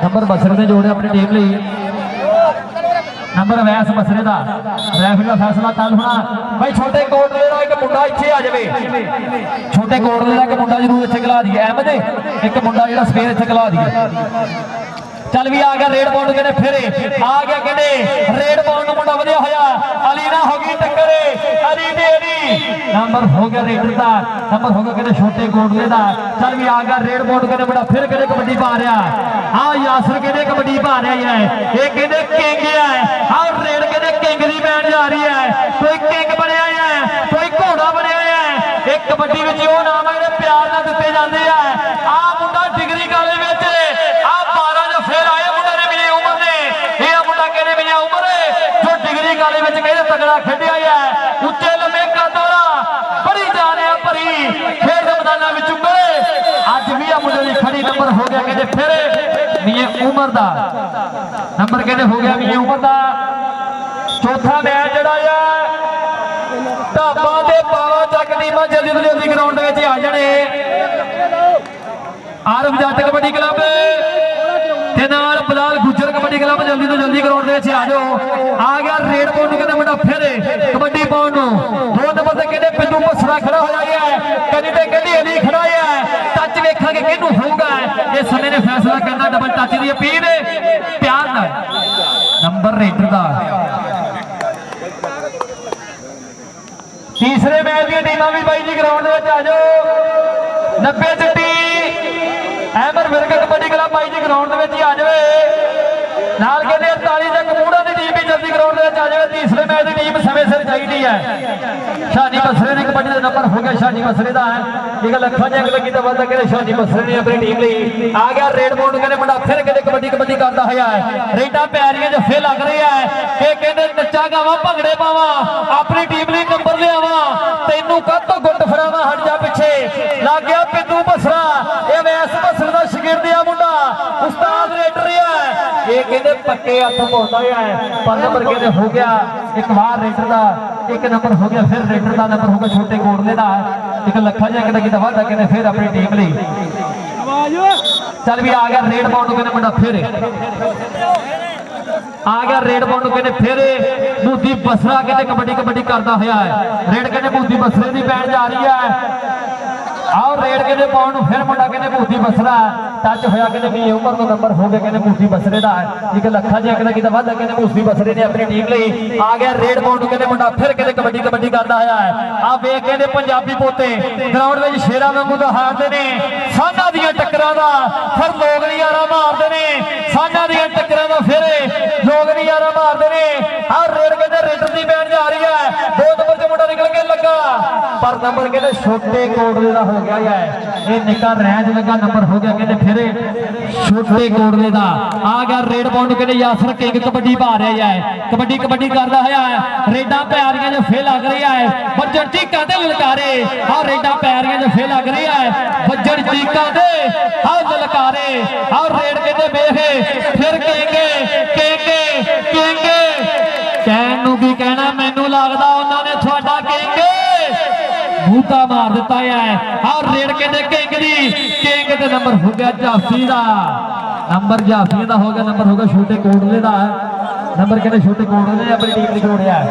नंबर बसरे ने जोड़े अपनी टीम ਲਈ नंबर वैस बसरे का रेफरी का फैसला कल होना भाई छोटे कोटले का एक मुंडा इत्थे आ जाए छोटे कोटले का एक मुंडा जरूर इत्थे खिला दिए अहमद एक मुंडा जिहड़ा स्पेयर इत्थे खिला दिए चल भी आ गया रेड बॉल कहते फिर आ गया कहते रेड बॉल मुंडा वधिया होया अली ना हो गई टक्कर अली दे नंबर हो गया रेडर का नंबर हो गया कहते छोटे कोटले का चल भी आ गया रेड बॉल कहते मुंडा फिर कहते कबड्डी पा रहा हाँ यासर कहते कबड्डी पा रहा है ये कहते किंग है हाँ रेड कहते किंग की बैन जा रही है कोई किंग बनया है कोई घोड़ा बनया है एक कबड्डी में वो नाम है प्यार ना दिते जाते हैं आ मुंडा डिग्री काले में आ 12 जो फिर आए मुंडे ने मेरी उम्र ने ये मुंडा कहने मेरी उम्र है जो डिग्री काले में कहते तगड़ा खेडिया है उच्चे लंबे कदोरा बड़ी जाने भरी खेड मैदाना में गए अज भी आ मुंडे की खड़ी नंबर हो गया कहते फिर मियां उमर दा नंबर कहते हो गया मियां उमर दा चौथा मैच जड़ा है ढाबा दे पावा चक टीमां जल्दी तो जल्दी ग्राउंड आ जाने आरफ जट कबड्डी क्लब बलाल गुजर कबड्डी क्लब जल्दी तो जल्दी ग्राउंड आ जाओ आ गया रेड पाउन कहते मुंडा फिर कबड्डी पाउन दो नंबर से कहते पिंडू बसरा खड़ा हो है कभी तो कहते अली खड़ा है टच वेखा किनू होगा इस समय ने फैसला करना डबल टच की अपील प्यार नंबर रेडर का तीसरे मैच की टीम भी बाई जी ग्राउंड आ जाओ 90 चिट्टी अहमद विरक कबड्डी क्लब बाई जी ग्राउंड आ जाए नाल कहते 48 तक मूड़ा की टीम भी जल्दी ग्राउंड आ जाए तीसरे मैच की टीम समय सिर चाहिए है शानी बसरे ने कबड्डी का नंबर हो गया शानी बसरे का है एक लखा ने अगला किया वादा कहते शानी बसरे ने अपनी टीम ली आ गया रेड बोर्ड कहते मुंडा फिर कहते कबड्डी करता है रेडा पैरियां जफे लग रही है कि कहते नचा गावा भंगड़े पावा अपनी टीम लिए नंबर लियावा तेनू कद तो गुट फड़ावा हट जा पिछे लग गया पिंडू बसरा ये वैस बसर का शगिर्द आ मुंडा उस्ताद रेडर है ये कहते पक्के हथ पहुंचता है पर नंबर कहते हो गया एक बार रेडर का एक नंबर हो गया फिर रेडर का नंबर हो गया छोटे कोटले का ਇੱਕ ਲੱਖਾ ਜਿਹਾ ਕਿਤੇ ਕੀਤਾ ਵਾਧਾ ਕਹਿੰਦੇ ਫਿਰ ਆਪਣੀ ਟੀਮ ਲਈ ਚੱਲ ਵੀ ਆ ਗਿਆ ਰੇਡ ਪਾਉਣ ਨੂੰ ਕਹਿੰਦੇ ਮੁੰਡਾ ਫਿਰ ਆ ਗਿਆ ਰੇਡ ਪਾਉਣ ਨੂੰ ਕਹਿੰਦੇ ਫਿਰ ਮੋਦੀ ਬਸਰਾ ਕਹਿੰਦੇ ਕਬੱਡੀ ਕਰਦਾ ਹੋਇਆ ਹੈ ਰੇਡ ਕਹਿੰਦੇ ਮੋਦੀ ਬਸਰੇ ਦੀ ਪੈਣ ਜਾ ਰਹੀ ਹੈ ਆਓ ਰੇਡ ਕਹਿੰਦੇ ਪਾਉਣ ਨੂੰ ਫਿਰ ਮੁੰਡਾ ਕਹਿੰਦੇ ਮੋਦੀ ਬਸਰਾ ਟੱਚ ਹੋਇਆ ਕਹਿੰਦੇ ਵੀ ਉਮਰ ਦਾ ਨੰਬਰ ਹੋ ਗਿਆ ਕਹਿੰਦੇ ਮੋਦੀ ਬਸਰੇ ਦਾ ਇੱਕ ਲੱਖਾ ਜਿਹਾ ਕਹਿੰਦਾ ਕੀਤਾ ਵਾਧਾ ਕਹਿੰਦੇ ਮੋਦੀ ਬਸਰੇ ਨੇ ਆਪਣੀ ਟੀਮ ਲਈ ਆ ਗਿਆ ਰੇਡ ਪਾਉਣ ਨੂੰ ਕਹਿੰਦੇ ਮੁੰਡਾ ਫਿਰ ਕਹਿੰਦੇ ਕਬੱਡੀ ਕਰਦਾ ਹੋਇਆ ਹੈ ਆ ਵੇਖ ਕਹਿੰਦੇ ਪੰਜਾਬੀ ਪੋਤੇ ਗਰਾਊਂਡ ਵਿੱਚ ਸ਼ੇਰਾਂ ਵਾਂਗੂ ਦਾ ਹਾਰਦੇ ਨੇ ਸਾਨਾਂ ਦੀਆਂ ਟੱਕਰਾਂ ਦਾ ਫਿਰ ਲੋਕ ਨਜ਼ਾਰਾ ਮਾਰਦੇ ਨੇ ਸਾਨਾਂ ਦੀਆਂ ਟੱਕਰਾਂ ਦਾ ਫਿਰ ਲੋਕ ਨਜ਼ਾਰਾ ਮਾਰਦੇ ਨੇ ਆ ਰੇਡ ਕਹਿੰਦੇ ਰੇਡਰ ਦੀ ਬੈਣ ਜਾ ਰਹੀ ਹੈ 2 ਨੰਬਰ 'ਚ ਮੁੰਡਾ ਨਿਕਲ ਕੇ ਲੱਗਾ ਪਰ ਨੰਬਰ ਕਹਿੰਦੇ ਛੋਟੇ ਕੋਟਲੇ ਦਾ ਹੋ ਗਿਆ ਹੈ ਇਹ ਨਿੱਕਾ ਰੈਂਜ ਲੱਗਾ ਨੰਬਰ ਹੋ ਗਿਆ ਕਹਿੰਦੇ ਫਿਰ ਛੋਟੇ ਕੋਟਲੇ ਦਾ ਆ ਗਿਆ ਰੇਡ ਪਾਉਣ ਨੂੰ ਕਹਿੰਦੇ ਯਾਸਰ ਕਿੰਗ ਕਬੱਡੀ ਪਾ ਰਿਹਾ ਹੈ ਕਬੱਡੀ ਕਰਦਾ ਹੋਇਆ ਹੈ ਰੇਡਾਂ ਪਿਆਰੀਆਂ ਜੋ ਫੇਲ ਲੱਗ ਰਹੀ ਹੈ ਵੱਜਣ ਚੀਕਾਂ ਤੇ ਲਲਕਾਰੇ ਆ ਰੇਡਾਂ ਪਿਆਰੀਆਂ ਜੋ ਫੇਲ ਲੱਗ ਰਹੀ ਹੈ ਵੱਜਣ ਚੀਕਾਂ ਤੇ ਆ ਲਲਕਾਰੇ ਆ ਰੇਡ ਕਹਿੰਦੇ ਵੇਖ ਫਿਰ ਕਹਿੰਗੇ ਕਹਿਣ ਨੂੰ ਕੀ ਕਹਿਣਾ ਮੈਨੂੰ ਲੱਗਦਾ ਉਹਨਾਂ ਨੇ ਤੁਹਾਡਾ ਕਹਿੰਗੇ ਬੂਟਾ ਮਾਰ ਦਿੱਤਾ ਹੈ ਆ ਰੇਡ ਕਹਿੰਦੇ ਕਿੰਗ ਤੇ ਨੰਬਰ ਹੋ ਗਿਆ ਜਾਫੀ ਦਾ ਨੰਬਰ ਜਾਫੀ ਦਾ ਹੋ ਗਿਆ ਨੰਬਰ ਹੋ ਗਿਆ ਛੋਟੇ ਕੋਟਲੇ ਦਾ ਨੰਬਰ ਕਹਿੰਦੇ ਛੋਟੇ ਕੋਟਲੇ ਨੇ ਆਪਣੀ ਟੀਮ ਲਈ ਜੋੜਿਆ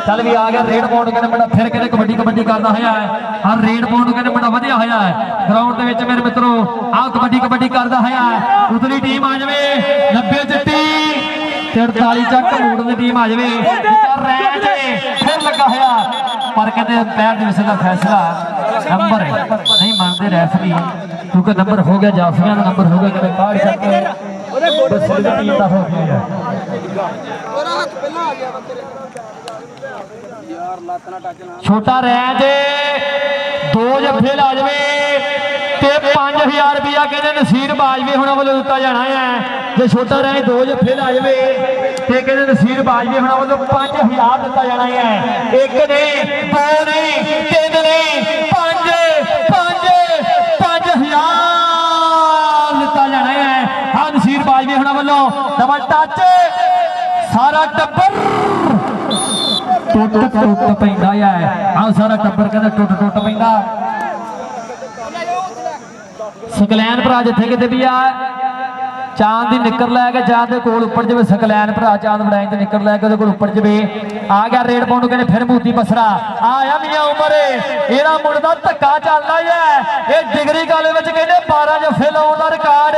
ਚੱਲ ਵੀ ਆ ਗਿਆ ਰੇਡ ਪਾਉਣ ਕਹਿੰਦੇ ਮੁੰਡਾ ਫਿਰ ਕਹਿੰਦੇ ਕਬੱਡੀ ਕਰਦਾ ਹੋਇਆ ਹੈ ਆ ਰੇਡ ਪਾਉਣ ਕਹਿੰਦੇ ਮੁੰਡਾ ਵਧਿਆ ਹੋਇਆ ਹੈ ਗਰਾਊਂਡ ਦੇ ਵਿੱਚ ਮੇਰੇ ਮਿੱਤਰੋ ਆ ਕਬੱਡੀ ਕਰਦਾ ਹੋਇਆ ਹੈ ਉਤਲੀ ਟੀਮ ਆ ਜਾਵੇ 90 ਜਿੱਤੀ 43 ਚੱਕ ਮੋੜ ਦੀ ਟੀਮ ਆ ਜਾਵੇ ਰੈਂਜ ਫਿਰ ਲੱਗਾ ਹੋਇਆ ਪਰ ਕਹਿੰਦੇ ਪੈਰ ਦੇ ਵਿਸੇ ਦਾ ਫੈਸਲਾ ਨੰਬਰ ਨਹੀਂ ਮੰਨਦੇ ਰੈਫਰੀ ਕਿਉਂਕਿ ਨੰਬਰ ਹੋ ਗਿਆ ਜਾਫੀਆਂ ਦਾ ਨੰਬਰ ਹੋ ਗਿਆ ਕਹਿੰਦੇ ਕਾੜ ਚੱਕ ਬਸਰੇ ਦੀ ਟੀਮ ਦਾ ਹੋ ਗਿਆ ਉਹਦਾ ਹੱਥ ਪਹਿਲਾਂ ਆ ਗਿਆ ਬੰਦੇ ਯਾਰ ਲੱਤ ਨਾਲ ਟੱਚ ਨਾ ਛੋਟਾ ਰੈਂਜ 2 ਜੱਫੇ ਲਾ ਜਾਵੇ ਤੇ 5000 ਰੁਪਇਆ ਕਹਿੰਦੇ ਨਸੀਰ ਬਾਜਵੇ ਹੁਣਾਂ ਵੱਲੋਂ ਦਿੱਤਾ ਜਾਣਾ ਹੈ ਜੇ ਛੋਟਾ ਰੈਂਜ 2 ਜੱਫੇ ਲਾ ਜਾਵੇ ਤੇ ਕਹਿੰਦੇ ਨਸੀਰ ਬਾਜਵੇ ਹੁਣਾਂ ਵੱਲੋਂ 5000 ਦਿੱਤਾ ਜਾਣਾ ਹੈ 1 ਨਹੀਂ 2 ਨਹੀਂ 3 ਨਹੀਂ 5000 ਦਿੱਤਾ ਜਾਣਾ ਹੈ ਹਾਂ ਨਸੀਰ ਬਾਜਵੇ ਹੁਣਾਂ ਵੱਲੋਂ ਡਬਲ ਟੱਚ ਸਾਰਾ ਟੱਬਰ ਟੁੱਟ ਪੈਂਦਾ ਹੈ ਆ ਸਾਰਾ ਟੱਬਰ ਕਹਿੰਦਾ ਟੁੱਟ ਪੈਂਦਾ ਸਕਲੈਨ ਭਰਾ ਜਿੱਥੇ ਕਿਤੇ ਵੀ ਆ ਚਾਂਦ ਦੀ ਨਿੱਕਰ ਲੈ ਕੇ ਚਾਂਦ ਦੇ ਕੋਲ ਉੱਪਰ ਜਵੇ ਸਕਲੈਨ ਭਰਾ ਚਾਂਦ ਵੜਾਈ ਤੇ ਨਿੱਕਰ ਲੈ ਕੇ ਉਹਦੇ ਕੋਲ ਉੱਪਰ ਜਵੇ ਆ ਗਿਆ ਰੇਡ ਪਾਉਣ ਨੂੰ ਕਹਿੰਦੇ ਫਿਰ ਮੋਦੀ ਬਸਰਾ ਆਇਆ ਮੀਆਂ ਉਮਰ ਇਹਦਾ ਮੁੰਡੇ ਦਾ ਧੱਕਾ ਚੱਲਦਾ ਹੈ ਇਹ ਡਿਗਰੀ ਕਾਲਜ ਵਿੱਚ ਕਹਿੰਦੇ 12 ਜੱਫੇ ਲਾਉਣ ਦਾ ਰਿਕਾਰਡ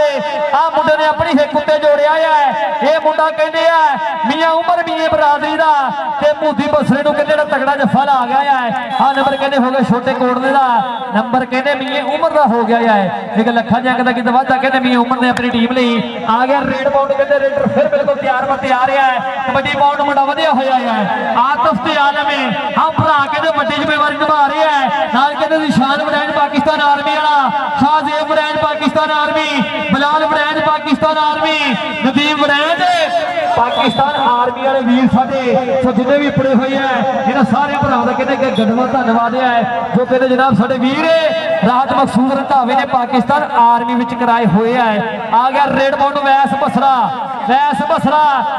ਆ ਮੁੰਡੇ ਨੇ ਆਪਣੀ ਹਿੱਕ ਉੱਤੇ ਜੋੜਿਆ ਹੈ ਇਹ ਮੁੰਡਾ ਕਹਿੰਦੇ ਆ ਮੀਆਂ ਉਮਰ ਮੀਏ ਬਰਾਦਰੀ ਦਾ ਤੇ ਮੋਦੀ ਬਸਰੇ ਨੂੰ ਕਹਿੰਦੇ ਤਗੜਾ ਜੱਫਾ ਲਾ ਗਿਆ ਹੈ ਆ ਨੰਬਰ ਕਹਿੰਦੇ ਹੋ ਗਏ ਛੋਟੇ ਕੋਟਲੇ ਦਾ ਨੰਬਰ ਕਹਿੰਦੇ ਮੀਏ ਉਮਰ ਦਾ ਹੋ ਗਿਆ ਹੈ ਇੱਕ ਲੱਖਾਂ ਜੰਗ ਦਾ ਕਿਤੇ ਵਾਧਾ ਕਹਿੰਦੇ ਮੀਏ ਉਮਰ ਨੇ ਆਪਣੀ ਟੀਮ ਲਈ ਆ ਗਿਆ ਰੇਡ ਪਾਉਣ ਕਹਿੰਦੇ ਰੇਡਰ ਫਿਰ ਬਿਲਕੁਲ ਤਿਆਰ ਰਿਹਾ ਹੈ ਕਬੱਡੀ ਪਾਉਣ ਨੂੰ ਮੁੰਡਾ ਵਧਿਆ ਹੋਇਆ ਹੈ ਆਤਫ ਤੇ ਆਲਮ ਹਾਂ ਭਰਾ ਕਹਿੰਦੇ ਵੱਡੀ ਜ਼ਿੰਮੇਵਾਰੀ ਨਿਭਾ ਰਿਹਾ ਹੈ ਨਾਲ ਕਹਿੰਦੇ ਨਿਸ਼ਾਨ ਬ੍ਰਾਂਡ ਪਾਕਿਸਤਾਨ ਆਰਮੀ ਵਾਲਾ Shahzeb brand Pakistan army Bilal brand Pakistan army Nadeem brand Pakistan army ਵਾਲੇ ਵੀਰ ਸਾਡੇ ਸੋ ਜਿੰਨੇ ਵੀ ਪੜੇ ਹੋਏ ਆ ਇਹਨਾਂ ਸਾਰੇ ਭਰਾਵਾਂ ਦਾ ਕਹਿੰਦੇ ਗੱਡਵਾ ਧੰਨਵਾਦ ਹੈ ਜੋ ਕਹਿੰਦੇ ਜਨਾਬ ਸਾਡੇ ਵੀਰ ਰਾਹਤ ਮਕਸੂਦ ਰੰਧਾਵੇ ਨੇ ਪਾਕਿਸਤਾਨ ਆਰਮੀ ਵਿੱਚ ਕਰਾਏ ਹੋਏ ਆ ਗਿਆ ਰੇਡ ਪਾਉਣ ਨੂੰ ਵੈਸ ਬਸਰਾ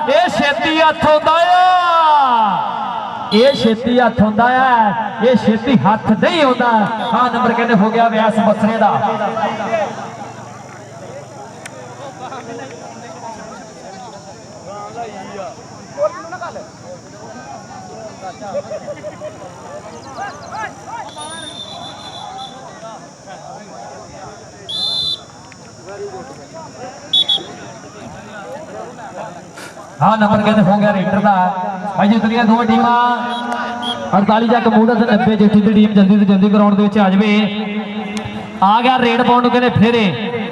ਇਹ ਛੇਤੀ ਹੱਥ ਹੁੰਦਾ ਇਹ ਛੇਤੀ ਹੱਥ ਹੁੰਦਾ ਹੈ ਇਹ ਛੇਤੀ ਹੱਥ ਨਹੀਂ ਹੁੰਦਾ ਹਾਂ ਨੰਬਰ ਕਹਿੰਦੇ ਹੋ ਗਿਆ ਵੈਸ ਬਸਰੇ ਦਾ ਹਾਂ ਨੰਬਰ ਕਹਿੰਦੇ ਹੋ ਗਿਆ ਰੇਡਰ ਦਾ ਭਾਈ ਜੀ ਦੁਨੀਆ ਦੋ ਟੀਮਾਂ 48 ਚੱਕ ਮੂੜਾ ਤੇ 90 ਜੇਠੀ ਦੀ ਟੀਮ ਜਲਦੀ ਤੋਂ ਜਲਦੀ ਗਰਾਊਂਡ ਦੇ ਵਿੱਚ ਆ ਜਾਵੇ ਆ ਗਿਆ ਰੇਡ ਪਾਉਣ ਨੂੰ ਕਹਿੰਦੇ ਫੇਰੇ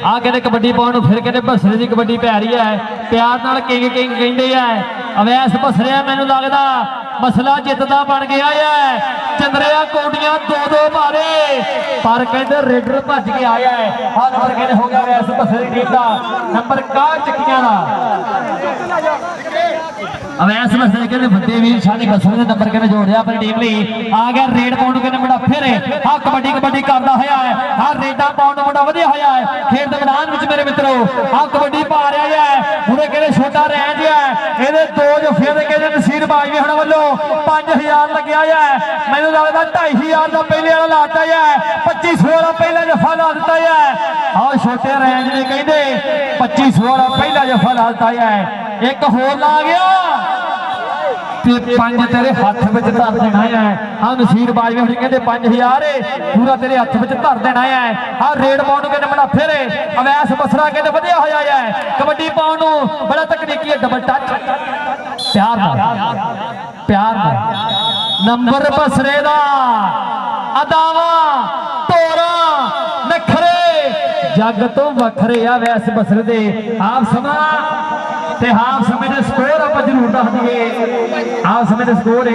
ਆ ਕਹਿੰਦੇ ਕਬੱਡੀ ਪਾਉਣ ਨੂੰ ਫਿਰ ਕਹਿੰਦੇ ਬਸਰੇ ਦੀ ਕਬੱਡੀ ਪੈ ਰਹੀ ਹੈ ਪਿਆਰ ਨਾਲ ਕਿੰਗ ਕਹਿੰਦੇ ਆ ਅਵੈਸ ਬਸਰਿਆ ਮੈਨੂੰ ਲੱਗਦਾ ਮਸਲਾ ਜਿੱਤਦਾ ਬਣ ਗਿਆ ਹੈ ਚੰਦਰਿਆ ਕੋਟੀਆਂ 2-2 ਮਾਰੇ ਪਰ ਕਹਿੰਦੇ ਰੇਡਰ ਭੱਜ ਕੇ ਆਇਆ ਹੈ ਆ ਨੰਬਰ ਕਹਿੰਦੇ ਹੋ ਗਿਆ ਅਵੈਸ ਬਸਰੇ ਦੀ ਟੀਮ ਦਾ ਨੰਬਰ 61 ਚੱਕੀਆਂ ਦਾ ਅਵੈਸ ਬਸਰੇ ਕਹਿੰਦੇ ਵੱਡੇ ਵੀਰ ਸਾਡੇ ਬਸਰੇ ਦੇ ਨੰਬਰ ਕਹਿੰਦੇ ਜੋੜਿਆ ਆਪਣੀ ਟੀਮ ਲਈ ਆ ਗਿਆ ਰੇਡ ਪਾਉਣ ਨੂੰ ਕਹਿੰਦੇ ਮੁੰਡਾ ਫਿਰ ਆ ਕਬੱਡੀ ਕਰਦਾ ਹੋਇਆ ਹੈ ਆ ਰੇਡਾਂ ਪਾਉਣ ਨੂੰ ਮੁੰਡਾ ਵਧਿਆ ਹੋਇਆ ਹੈ ਖੇਡ ਦੇ ਮੈਦਾਨ ਵਿੱਚ ਮੇਰੇ ਮਿੱਤਰੋ ਆ ਕਬੱਡੀ ਪਾ ਰਿਹਾ ਹੈ ਹੁਣ ਤੇ ਕਹਿੰਦੇ ਛੋਟਾ ਰੈਂਜ ਹੈ ਇਹਦੇ ਦੋ ਜਫੇ ਦੇ ਕਹਿੰਦੇ ਨਸੀਰ ਬਾਜਵੇ ਹੁਣ ਵੱਲੋਂ 5000 ਲੱਗਿਆ ਹੈ ਮੈਨੂੰ ਲੱਗਦਾ 2500 ਦਾ ਪਹਿਲੇ ਵਾਲਾ ਲਾਤਾ ਹੈ 2500 ਦਾ ਪਹਿਲਾ ਜਫਾ ਲਾ ਦਿੱਤਾ ਹੈ ਆਹ ਛੋਟੇ ਰੈਂਜ ਨੇ ਕਹਿੰਦੇ 2500 ਦਾ ਪਹਿਲਾ ਜਫਾ ਲਾ ਦਿੱਤਾ ਹੈ ਇੱਕ ਹੋਰ ਲਾ ਗਿਆ ਤੇ 5 ਤੇਰੇ ਹੱਥ ਵਿੱਚ ਧਰ ਦੇਣਾ ਹੈ ਆ ਨਸੀਰ ਬਾਜਵੇ ਹੁਣ ਕਹਿੰਦੇ 5000 ਪੂਰਾ ਤੇਰੇ ਹੱਥ ਵਿੱਚ ਧਰ ਦੇਣਾ ਹੈ ਆ ਰੇਡ ਪਾਉਣ ਨੂੰ ਕਹਿੰਦੇ ਬੜਾ ਫੇਰੇ ਅਵੈਸ ਬਸਰਾ ਕਹਿੰਦੇ ਵਧਿਆ ਹੋਇਆ ਹੈ ਕਬੱਡੀ ਪਾਉਣ ਨੂੰ ਬੜਾ ਤਕਨੀਕੀ ਹੈ ਡਬਲ ਟੱਚ ਪਿਆਰ ਨਾਲ ਨੰਬਰ ਬਸਰੇ ਦਾ ਅਦਾਵਾ ਤੋਰਾ ਨਖਰੇ ਜੱਗ ਤੋਂ ਵੱਖਰੇ ਆ ਵੈਸ ਬਸਰੇ ਦੇ ਆਪ ਸਮਾਂ ਤੇ ਹਾਫ ਸਮੇਂ ਦੇ ਸਕੋਰ ਆਪਾਂ ਜ਼ਰੂਰ ਦੱਸ ਦਈਏ ਹਾਫ ਸਮੇਂ ਦੇ ਸਕੋਰ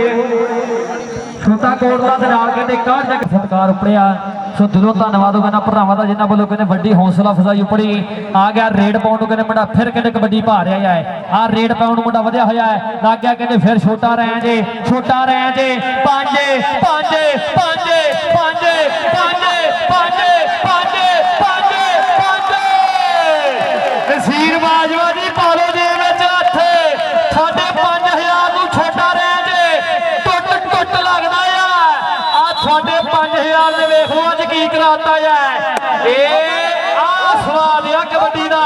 ਛੋਟਾ ਕੋਟਲਾ ਦੇ ਨਾਲ ਕਹਿੰਦੇ ਕਾਹਰ ਜੱਗ ਸਤਿਕਾਰ ਉਪੜਿਆ ਸੋ ਦਿਲੋਂ ਧੰਨਵਾਦ ਹੋ ਕਹਿੰਦਾ ਭਰਾਵਾਂ ਦਾ ਜਿਨ੍ਹਾਂ ਵੱਲੋਂ ਕਹਿੰਦੇ ਵੱਡੀ ਹੌਸਲਾ ਅਫਜ਼ਾਈ ਉਪੜੀ ਆ ਗਿਆ ਰੇਡ ਪਾਉਣ ਨੂੰ ਕਹਿੰਦੇ ਮੁੰਡਾ ਫਿਰ ਕਹਿੰਦੇ ਕਬੱਡੀ ਪਾ ਰਿਹਾ ਹੈ ਆ ਰੇਡ ਪਾਉਣ ਨੂੰ ਮੁੰਡਾ ਵਧਿਆ ਹੋਇਆ ਹੈ ਲੱਗ ਗਿਆ ਕਹਿੰਦੇ ਫਿਰ ਛੋਟਾ ਰੈਂਜ ਪੰਜ ਨਸੀਰ ਬਾਜਵਾ ਦੀ ਪਾਲੋ ਦੇ ਵਿੱਚ ਹੱਥ ਸਾਡੇ 5000 ਨੂੰ ਛੋਟਾ ਰੈਂਜ ਟੁੱਟ ਲੱਗਦਾ ਆ ਸਾਡੇ 5000 ਨੇ ਵੇਖ ਲਓ ਅੱਜ ਕੀ ਕਰਾਤਾ ਹੈ ਇਹ ਆ ਸਵਾਦ ਆ ਕਬੱਡੀ ਦਾ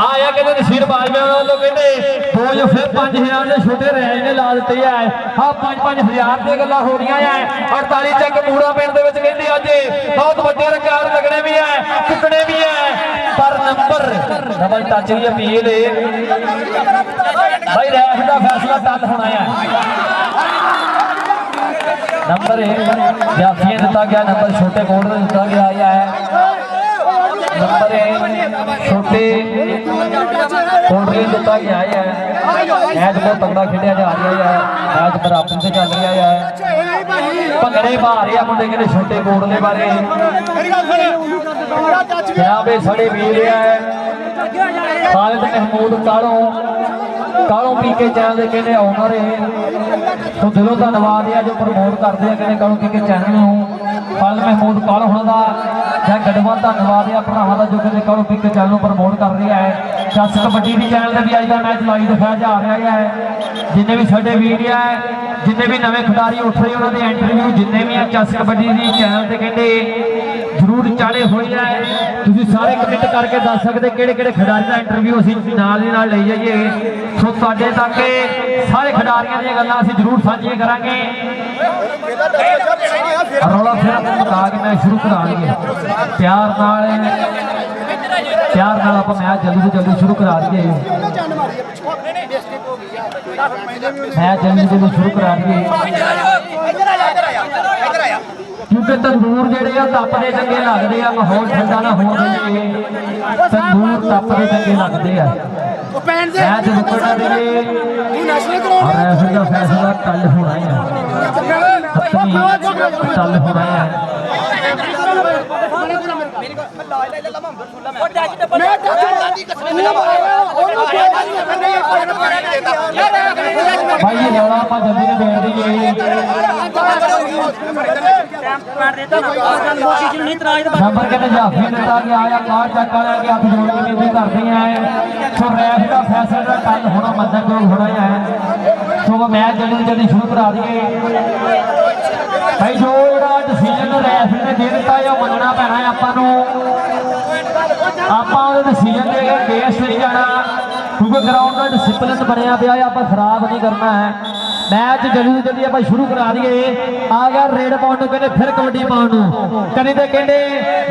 ਆਇਆ ਕਹਿੰਦੇ ਨਸੀਰ ਬਾਜਵਾ ਵੱਲੋਂ ਕਹਿੰਦੇ ਦੋ ਜੋ ਫਿਰ 5000 ਦੇ ਛੋਟੇ ਰੈਂਜ ਨੇ ਲਾ ਦਿੱਤੇ ਆ ਆ 5-5000 ਦੀਆਂ ਗੱਲਾਂ ਹੋ ਰਹੀਆਂ ਆ 48 ਚੱਕ ਮੂੜਾ ਪਿੰਡ ਦੇ ਵਿੱਚ ਕਹਿੰਦੇ ਅੱਜ ਬਹੁਤ ਵੱਡੇ ਰਿਕਾਰਡ ਲੱਗਣੇ ਵੀ ਆ ਟੁੱਟਣੇ ਵੀ ਆ ਪਰ ਨੰਬਰ ਡਬਲ ਟੱਚ ਦੀ ਅਪੀਲ ਭਾਈ ਰੈਫ ਦਾ ਫੈਸਲਾ ਕੱਲ ਹੋਣਾ ਹੈ ਨੰਬਰ ਜਾਫੀਆਂ ਦਿੱਤਾ ਗਿਆ ਨੰਬਰ ਛੋਟੇ ਕੋਟ ਦਾ ਦਿੱਤਾ ਗਿਆ ਹੈ ਨੰਬਰ ਛੋਟੇ ਕੋਟਲੀ ਦਿੱਤਾ ਗਿਆ ਹੈ ਮੈਚ ਬਹੁਤ ਤਗੜਾ ਖੇਡਿਆ ਜਾ ਰਿਹਾ ਹੈ ਮੈਚ ਬਰਾਬਰ ਤੇ ਚੱਲ ਰਿਹਾ ਹੈ ਭੰਗੜੇ ਪਾ ਰਹੇ ਆ ਮੁੰਡੇ ਕਹਿੰਦੇ ਛੋਟੇ ਕੋਟਲੇ ਬਾਰੇ ਜਨਾਬ ਇਹ ਸਾਡੇ ਵੀਰ ਹੈ ਖਾਲਿਦ ਮਹਿਮੂਦ ਕਾਲੋਂ ਪੀਕੇ ਚੈਨਲ ਦੇ ਕਹਿੰਦੇ ਆਉਣਰ ਸੋ ਦਿਲੋਂ ਧੰਨਵਾਦ ਹੈ ਜੋ ਪ੍ਰਮੋਟ ਕਰਦੇ ਆ ਕਹਿੰਦੇ ਕਾਲੋਂ ਪੀਕੇ ਚੈਨਲ ਨੂੰ ਖਾਲਿਦ ਮਹਿਮੂਦ ਕਾਲੋਂ ਹੋਣਾ ਦਾ ਜਾਂ ਗੱਡਵਾ ਧੰਨਵਾਦ ਹੈ ਭਰਾਵਾਂ ਦਾ ਜੋ ਕਹਿੰਦੇ ਕਾਲੋਂ ਪੀਕੇ ਚੈਨਲ ਨੂੰ ਪ੍ਰਮੋਟ ਕਰ ਰਿਹਾ ਹੈ ਜੱਸ ਕਬੱਡੀ ਦੀ ਚੈਨਲ ਤੇ ਵੀ ਅੱਜ ਦਾ ਮੈਚ ਲਾਈਵ ਦਿਖਾਇਆ ਜਾ ਰਿਹਾ ਹੈ ਜਿੰਨੇ ਵੀ ਸਾਡੇ ਵੀਰ ਹੈ ਜਿੰਨੇ ਵੀ ਨਵੇਂ ਖਿਡਾਰੀ ਉੱਠ ਰਹੇ ਉਹਨਾਂ ਦੇ ਇੰਟਰਵਿਊ ਜਿੰਨੇ ਵੀ ਆ ਜੱਸ ਕਬੱਡੀ ਦੀ ਚੈਨਲ ਤੇ ਕਹਿੰਦੇ ਜ਼ਰੂਰ ਚਾੜੇ ਹੋਏ ਆ ਤੁਸੀਂ ਸਾਰੇ ਕਮੈਂਟ ਕਰਕੇ ਦੱਸ ਸਕਦੇ ਕਿਹੜੇ ਖਿਡਾਰੀ ਦਾ ਇੰਟਰਵਿਊ ਅਸੀਂ ਨਾਲ ਦੀ ਨਾਲ ਲਈ ਜਾਈਏ ਸੋ ਤੁਹਾਡੇ ਤੱਕ ਸਾਰੇ ਖਿਡਾਰੀਆਂ ਦੀਆਂ ਗੱਲਾਂ ਅਸੀਂ ਜ਼ਰੂਰ ਸਾਂਝੀਆਂ ਕਰਾਂਗੇ ਰੌਲਾ ਫਿਰ ਮੁਕਾ ਕੇ ਮੈਂ ਸ਼ੁਰੂ ਕਰਾਂਗੇ ਪਿਆਰ ਨਾਲ ਆਪਾਂ ਮੈਚ ਜਲਦੀ ਤੋਂ ਜਲਦੀ ਸ਼ੁਰੂ ਕਰਾ ਦਈਏ ਕਿਉਂਕਿ ਤੰਦੂਰ ਜਿਹੜੇ ਆ ਤਪਦੇ ਚੰਗੇ ਲੱਗਦੇ ਆ ਮਾਹੌਲ ਠੰਡਾ ਨਾ ਹੋਣ ਦੇਈਏ ਤੰਦੂਰ ਤਪਦੇ ਚੰਗੇ ਲੱਗਦੇ ਆ ਮੈਚ ਰੁਕਣਾ ਦੇਈਏ ਔਰ ਐਸੇ ਦਾ ਫੈਸਲਾ ਕੱਲ ਹੋਣਾ ਹੈ ਕੱਲ ਹੋਣਾ ਹੈ भाई ये लौड़ा आप जल्दी ने बैठ दीजिए नंबर कहते जाफी नेता के आया कार चक्का लेके हाथ जोड़ के बेनती करते हैं सो रैफ का फैसला कल होना मंजर योग होना है सो वो मैच जल्दी शुरू करा दिए भाई जो डिसीजन रैफ ने दे दिता है मनना पैना है आप डिसीजन दे के केस नहीं जाना क्योंकि ग्राउंड का डिसिपलिन बनया पिया आप खराब नहीं करना है मैच जल्दी आप शुरू करा दिए आ गया रेड पाउंड कहते फिर कबड्डी पाउंड कभी तो कहते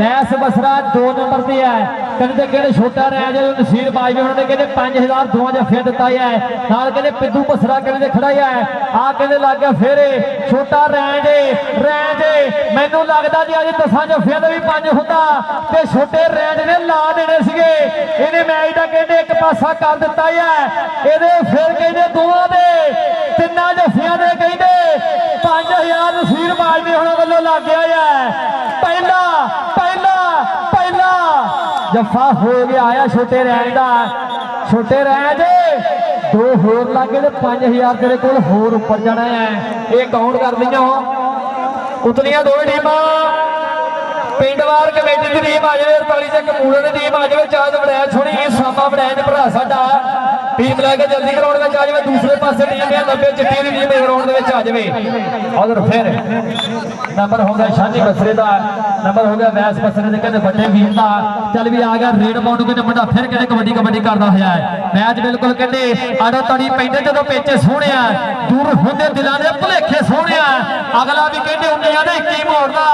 वैस बसरा 2 नंबर से है कभी तो कहते छोटा रैंज नसीर बाजवे उन्होंने कहते 5000 2 जफिया दिता है नाल कहते पिद्दू बसरा कहते खड़ा है आ कहते लग गया फिर छोटा रैंज मैनू लगता जी अज 10 जफिया का भी 5 होता तो छोटे रैंज ने ला देने से इन्हें मैच का कहते एक पासा कर दिता है ये फिर कहते दोवां दे 3 जफिया दे कहते 5000 नसीर बाजवे होने वालों लग गया है पहला जफा हो गया आया छोटे रैंज का छोटे रैंज 2 होर लग गए 5000 तेरे कोल होर उपर जाना है ये काउंट कर दिया उतलियां 2 टीमां पिंडवार कमेटी की टीम आ जाए 48 च कमूले की टीम आ जाए चाह बड़ैच होनी सामा बड़ैच भरा साडा ਟੀਮ ਲੈ ਕੇ ਜਲਦੀ ਗਰਾਊਂਡ ਵਿੱਚ ਆ ਜਾਵੇ ਦੂਸਰੇ ਪਾਸੇ ਟੀਮ ਹੈ 90 ਚਿੱਟੀ ਦੀ ਟੀਮ ਗਰਾਊਂਡ ਦੇ ਵਿੱਚ ਆ ਜਾਵੇ ਔਰ ਫਿਰ ਨੰਬਰ ਹੋ ਗਿਆ ਸ਼ਾਨੀ ਬਸਰੇ ਦਾ ਨੰਬਰ ਹੋ ਗਿਆ ਵੈਸ ਬਸਰੇ ਦੇ ਕਹਿੰਦੇ ਵੱਡੇ ਵੀਰ ਦਾ ਚੱਲ ਵੀ ਆ ਗਿਆ ਰੇਡ ਪਾਉਣ ਨੂੰ ਕਹਿੰਦੇ ਮੁੰਡਾ ਫਿਰ ਕਹਿੰਦੇ ਕਬੱਡੀ ਕਰਦਾ ਹੋਇਆ ਹੈ ਮੈਚ ਬਿਲਕੁਲ ਕਹਿੰਦੇ ਆੜੋ ਤੜੀ ਪੈਂਦੇ ਜਦੋਂ ਪੇਚੇ ਸੋਹਣਿਆ ਦੂਰ ਹੁੰਦੇ ਦਿਲਾਂ ਦੇ ਭੁਲੇਖੇ ਸੋਹਣਿਆ ਅਗਲਾ ਵੀ ਕਹਿੰਦੇ ਹੁੰਦੀਆਂ ਦੇ 21 ਮੋੜਦਾ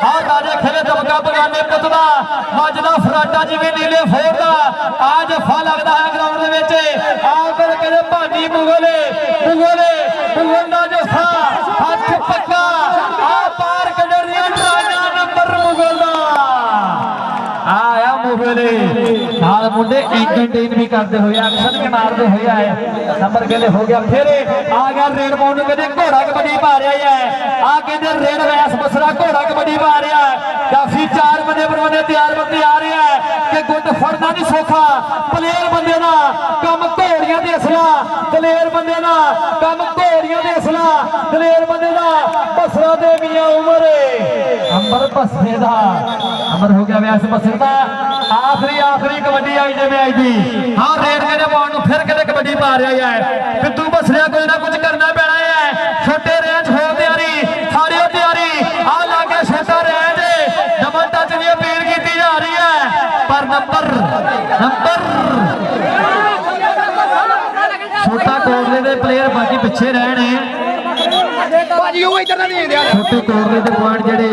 ਆਹ ਤਾਜੇ ਖੇਲੇ ਦਬਕਾ ਬਗਾਨੇ ਪੁੱਤ ਦਾ ਵੱਜਦਾ ਫਰਾਟਾ ਜਿਵੇਂ ਨੀਲੇ ਫੋਰ ਦਾ ਆ ਜਫਾ ਲੱਗਦਾ ਹੈ ਗਰਾਊਂਡ ਦੇ ਵਿੱਚ ਆ ਫਿਰ ਕਹਿੰਦੇ ਭਾਜੀ ਮੁਗਲ ਦਾ ਜਫਾ ਹੱਥ ਪੱਕਾ ਆ ਪਾਰ ਕੱਢਣ ਦੀਆਂ ਟਰਾਈਆਂ ਨੰਬਰ ਮੁਗਲ ਦਾ ਆਇਆ ਮੁਗਲੇ ਨਾਲ ਮੁੰਡੇ ਐਂਟਰਟੇਨ ਵੀ ਕਰਦੇ ਹੋਏ ਐਕਸ਼ਨ ਵੀ ਮਾਰਦੇ ਹੋਏ ਆਏ ਨੰਬਰ ਕਹਿੰਦੇ ਹੋ ਗਿਆ ਫਿਰ ਆ ਗਿਆ ਰੇਡ ਪਾਉਣ ਨੂੰ ਕਹਿੰਦੇ ਘੋੜਾ ਕਬੱਡੀ ਪਾ ਰਿਹਾ ਹੈ ਆ ਕਹਿੰਦੇ ਰੇਡ ਵੈਸ ਬਸਰਾ ਘੋੜਾ ਕਬੱਡੀ ਪਾ ਰਿਹਾ ਕਾਫੀ 4 ਬੰਦੇ ਬਰਵਨੇ ਤਿਆਰ ਬੰਦੇ ਆ ਰਿਹਾ ਕਿ ਗੁੱਟ ਫੜਨਾ ਨਹੀਂ ਸੌਖਾ ਪਲੇਅਰ ਬੰਦੇ ਦਾ ਕੰਮ ਘੋੜੀਆਂ ਦੇ ਅਸਲਾ ਦਲੇਰ ਬੰਦੇ ਦਾ ਕੰਮ ਘੋੜੀਆਂ ਦੇ ਅਸਲਾ ਦਲੇਰ ਬੰਦੇ ਦਾ ਬਸਰਾ ਦੇ ਮੀਆਂ ਉਮਰ ਅੰਬਰ ਬਸਰੇ ਦਾ ਅੰਬਰ ਹੋ ਗਿਆ ਵੈਸ ਬਸਰੇ ਦਾ ਆਖਰੀ ਕਬੱਡੀ ਆਈ ਜੇ ਮੈਚ ਦੀ ਹਾਂ ਰੇਡ ਕਹਿੰਦੇ ਪਾਉਣ ਨੂੰ ਫਿਰ ਕਹਿੰਦੇ ਕਬੱਡੀ ਪਾ ਰਿਹਾ ਹੈ ਬਿੱਤੂ ਬਸਰਿਆ ਕੋਈ ਨਾ ਕੁਝ ਕਰਨਾ ਪੈਣਾ ਹੈ ਛੋਟੇ ਰੇਂਜ ਹੋ ਤਿਆਰੀ ਸਾਰਿਓ ਤਿਆਰੀ ਆ ਲਾਗੇ ਛੋਟਾ ਰੇਂਜ ਡਬਲ ਟੱਚ ਦੀ ਅਪੀਲ ਕੀਤੀ ਜਾ ਰਹੀ ਹੈ ਪਰ ਨੰਬਰ ਛੋਟਾ ਕੋਟਲੇ ਦੇ ਪਲੇਅਰ ਬਾਕੀ ਪਿੱਛੇ ਰਹਿਣੇ ਭਾਜੀ ਉਹ ਇਧਰ ਨਾ ਦੇ ਦਿਆ ਛੋਟੇ ਕੋਟਲੇ ਦੇ ਪੁਆਇੰਟ ਜਿਹੜੇ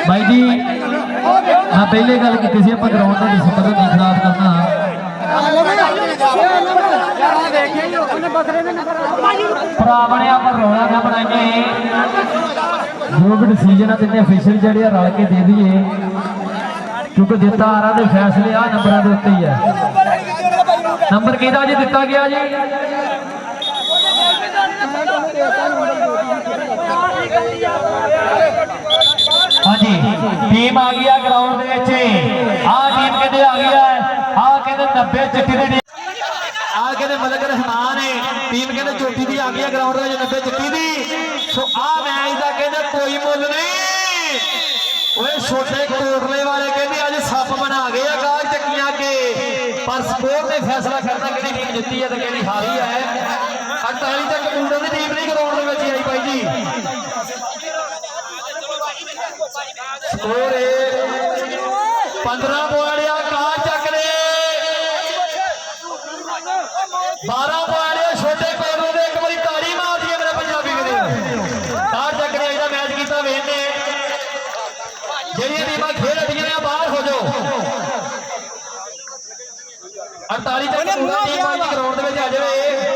ਭਾਈ ਜੀ ਹਾਂ ਪਹਿਲੇ ਗੱਲ ਕੀਤੀ ਸੀ ਆਪਾਂ ਗਰਾਊਂਡ ਦਾ ਡਿਸਪਲਿਨ ਨਹੀਂ ਖਰਾਬ ਕਰਨਾ ਭਰਾ ਬਣਿਆ ਪਰ ਰੌਲਾ ਨਾ ਬਣਾਈਏ ਜੋ ਵੀ ਡਿਸੀਜਨ ਆ ਤਿੰਨੇ ਅਫੀਸ਼ੀਅਲ ਜਿਹੜੇ ਆ ਰਲ ਕੇ ਦੇ ਦਈਏ ਕਿਉਂਕਿ ਦਿੱਤਾ ਆਰਾਂ ਦੇ ਫੈਸਲੇ ਆ ਨੰਬਰਾਂ ਦੇ ਉੱਤੇ ਹੀ ਆ ਨੰਬਰ ਕਿਹਦਾ ਜੀ ਦਿੱਤਾ ਗਿਆ ਜੀ ਹਾਂਜੀ ਟੀਮ ਆ ਗਈ ਆ ਗਰਾਊਂਡ ਦੇ ਵਿੱਚ ਆਹ ਟੀਮ ਕਹਿੰਦੇ ਆ ਗਈ ਆ ਆਹ ਕਹਿੰਦੇ 90 ਚਿੱਟੀ ਦੀ ਆ ਕਹਿੰਦੇ ਮਲਕ ਰਹਿਮਾਨ ਹੈ ਟੀਮ ਕਹਿੰਦੇ ਚੋਟੀ ਦੀ ਆ ਗਈ ਆ ਗਰਾਊਂਡ ਦੇ ਵਿੱਚ 90 ਚਿੱਟੀ ਦੀ ਸੋ ਆ ਮੈਚ ਦਾ ਕਹਿੰਦੇ ਕੋਈ ਮੁੱਲ ਨਹੀਂ ਓਏ ਛੋਟੇ ਕੋਟਲੇ ਵਾਲੇ ਕਹਿੰਦੇ ਅੱਜ ਸੱਪ ਬਣਾ ਗਏ ਆ ਗਾਲ ਚੱਕੀਆਂ ਅੱਗੇ ਪਰ ਸਕੋਰ ਨੇ ਫੈਸਲਾ ਕਰਨਾ ਕਿਹੜੀ ਟੀਮ ਜਿੱਤੀ ਹੈ ਤੇ ਕਿਹੜੀ ਹਾਰੀ ਹੈ 48 ਤੱਕ ਕਬੂਤਰ ਦੀ ਟੀਮ ਨਹੀਂ ਗਰਾਊਂਡ ਦੇ ਵਿੱਚ ਆਈ ਭਾਈ ਜੀ ਸਕੋਰ 15 ਪੁਆੜਿਆ ਕਾਰ ਚੱਕ ਦੇ 12 ਪੁਆੜਿਆ ਛੋਟੇ ਕੋਟਲੇ ਦੇ ਇੱਕ ਵਾਰੀ ਤਾੜੀ ਮਾਰਦੀ ਹੈ ਮੇਰੇ ਪੰਜਾਬੀ ਵੀਰੇ ਕਾਰ ਚੱਕ ਦੇ ਇਹਦਾ ਮੈਚ ਕੀਤਾ ਵੇਖਦੇ ਜਿਹੜੀਆਂ ਟੀਮਾਂ ਖੇਡ ਰਹੀਆਂ ਆ ਬਾਹਰ ਹੋ ਜਾਓ 48 ਤੱਕ ਪੂਰਾ ਟੀਮ ਆਈ ਗਰਾਊਂਡ ਦੇ ਵਿੱਚ ਆ ਜਾਵੇ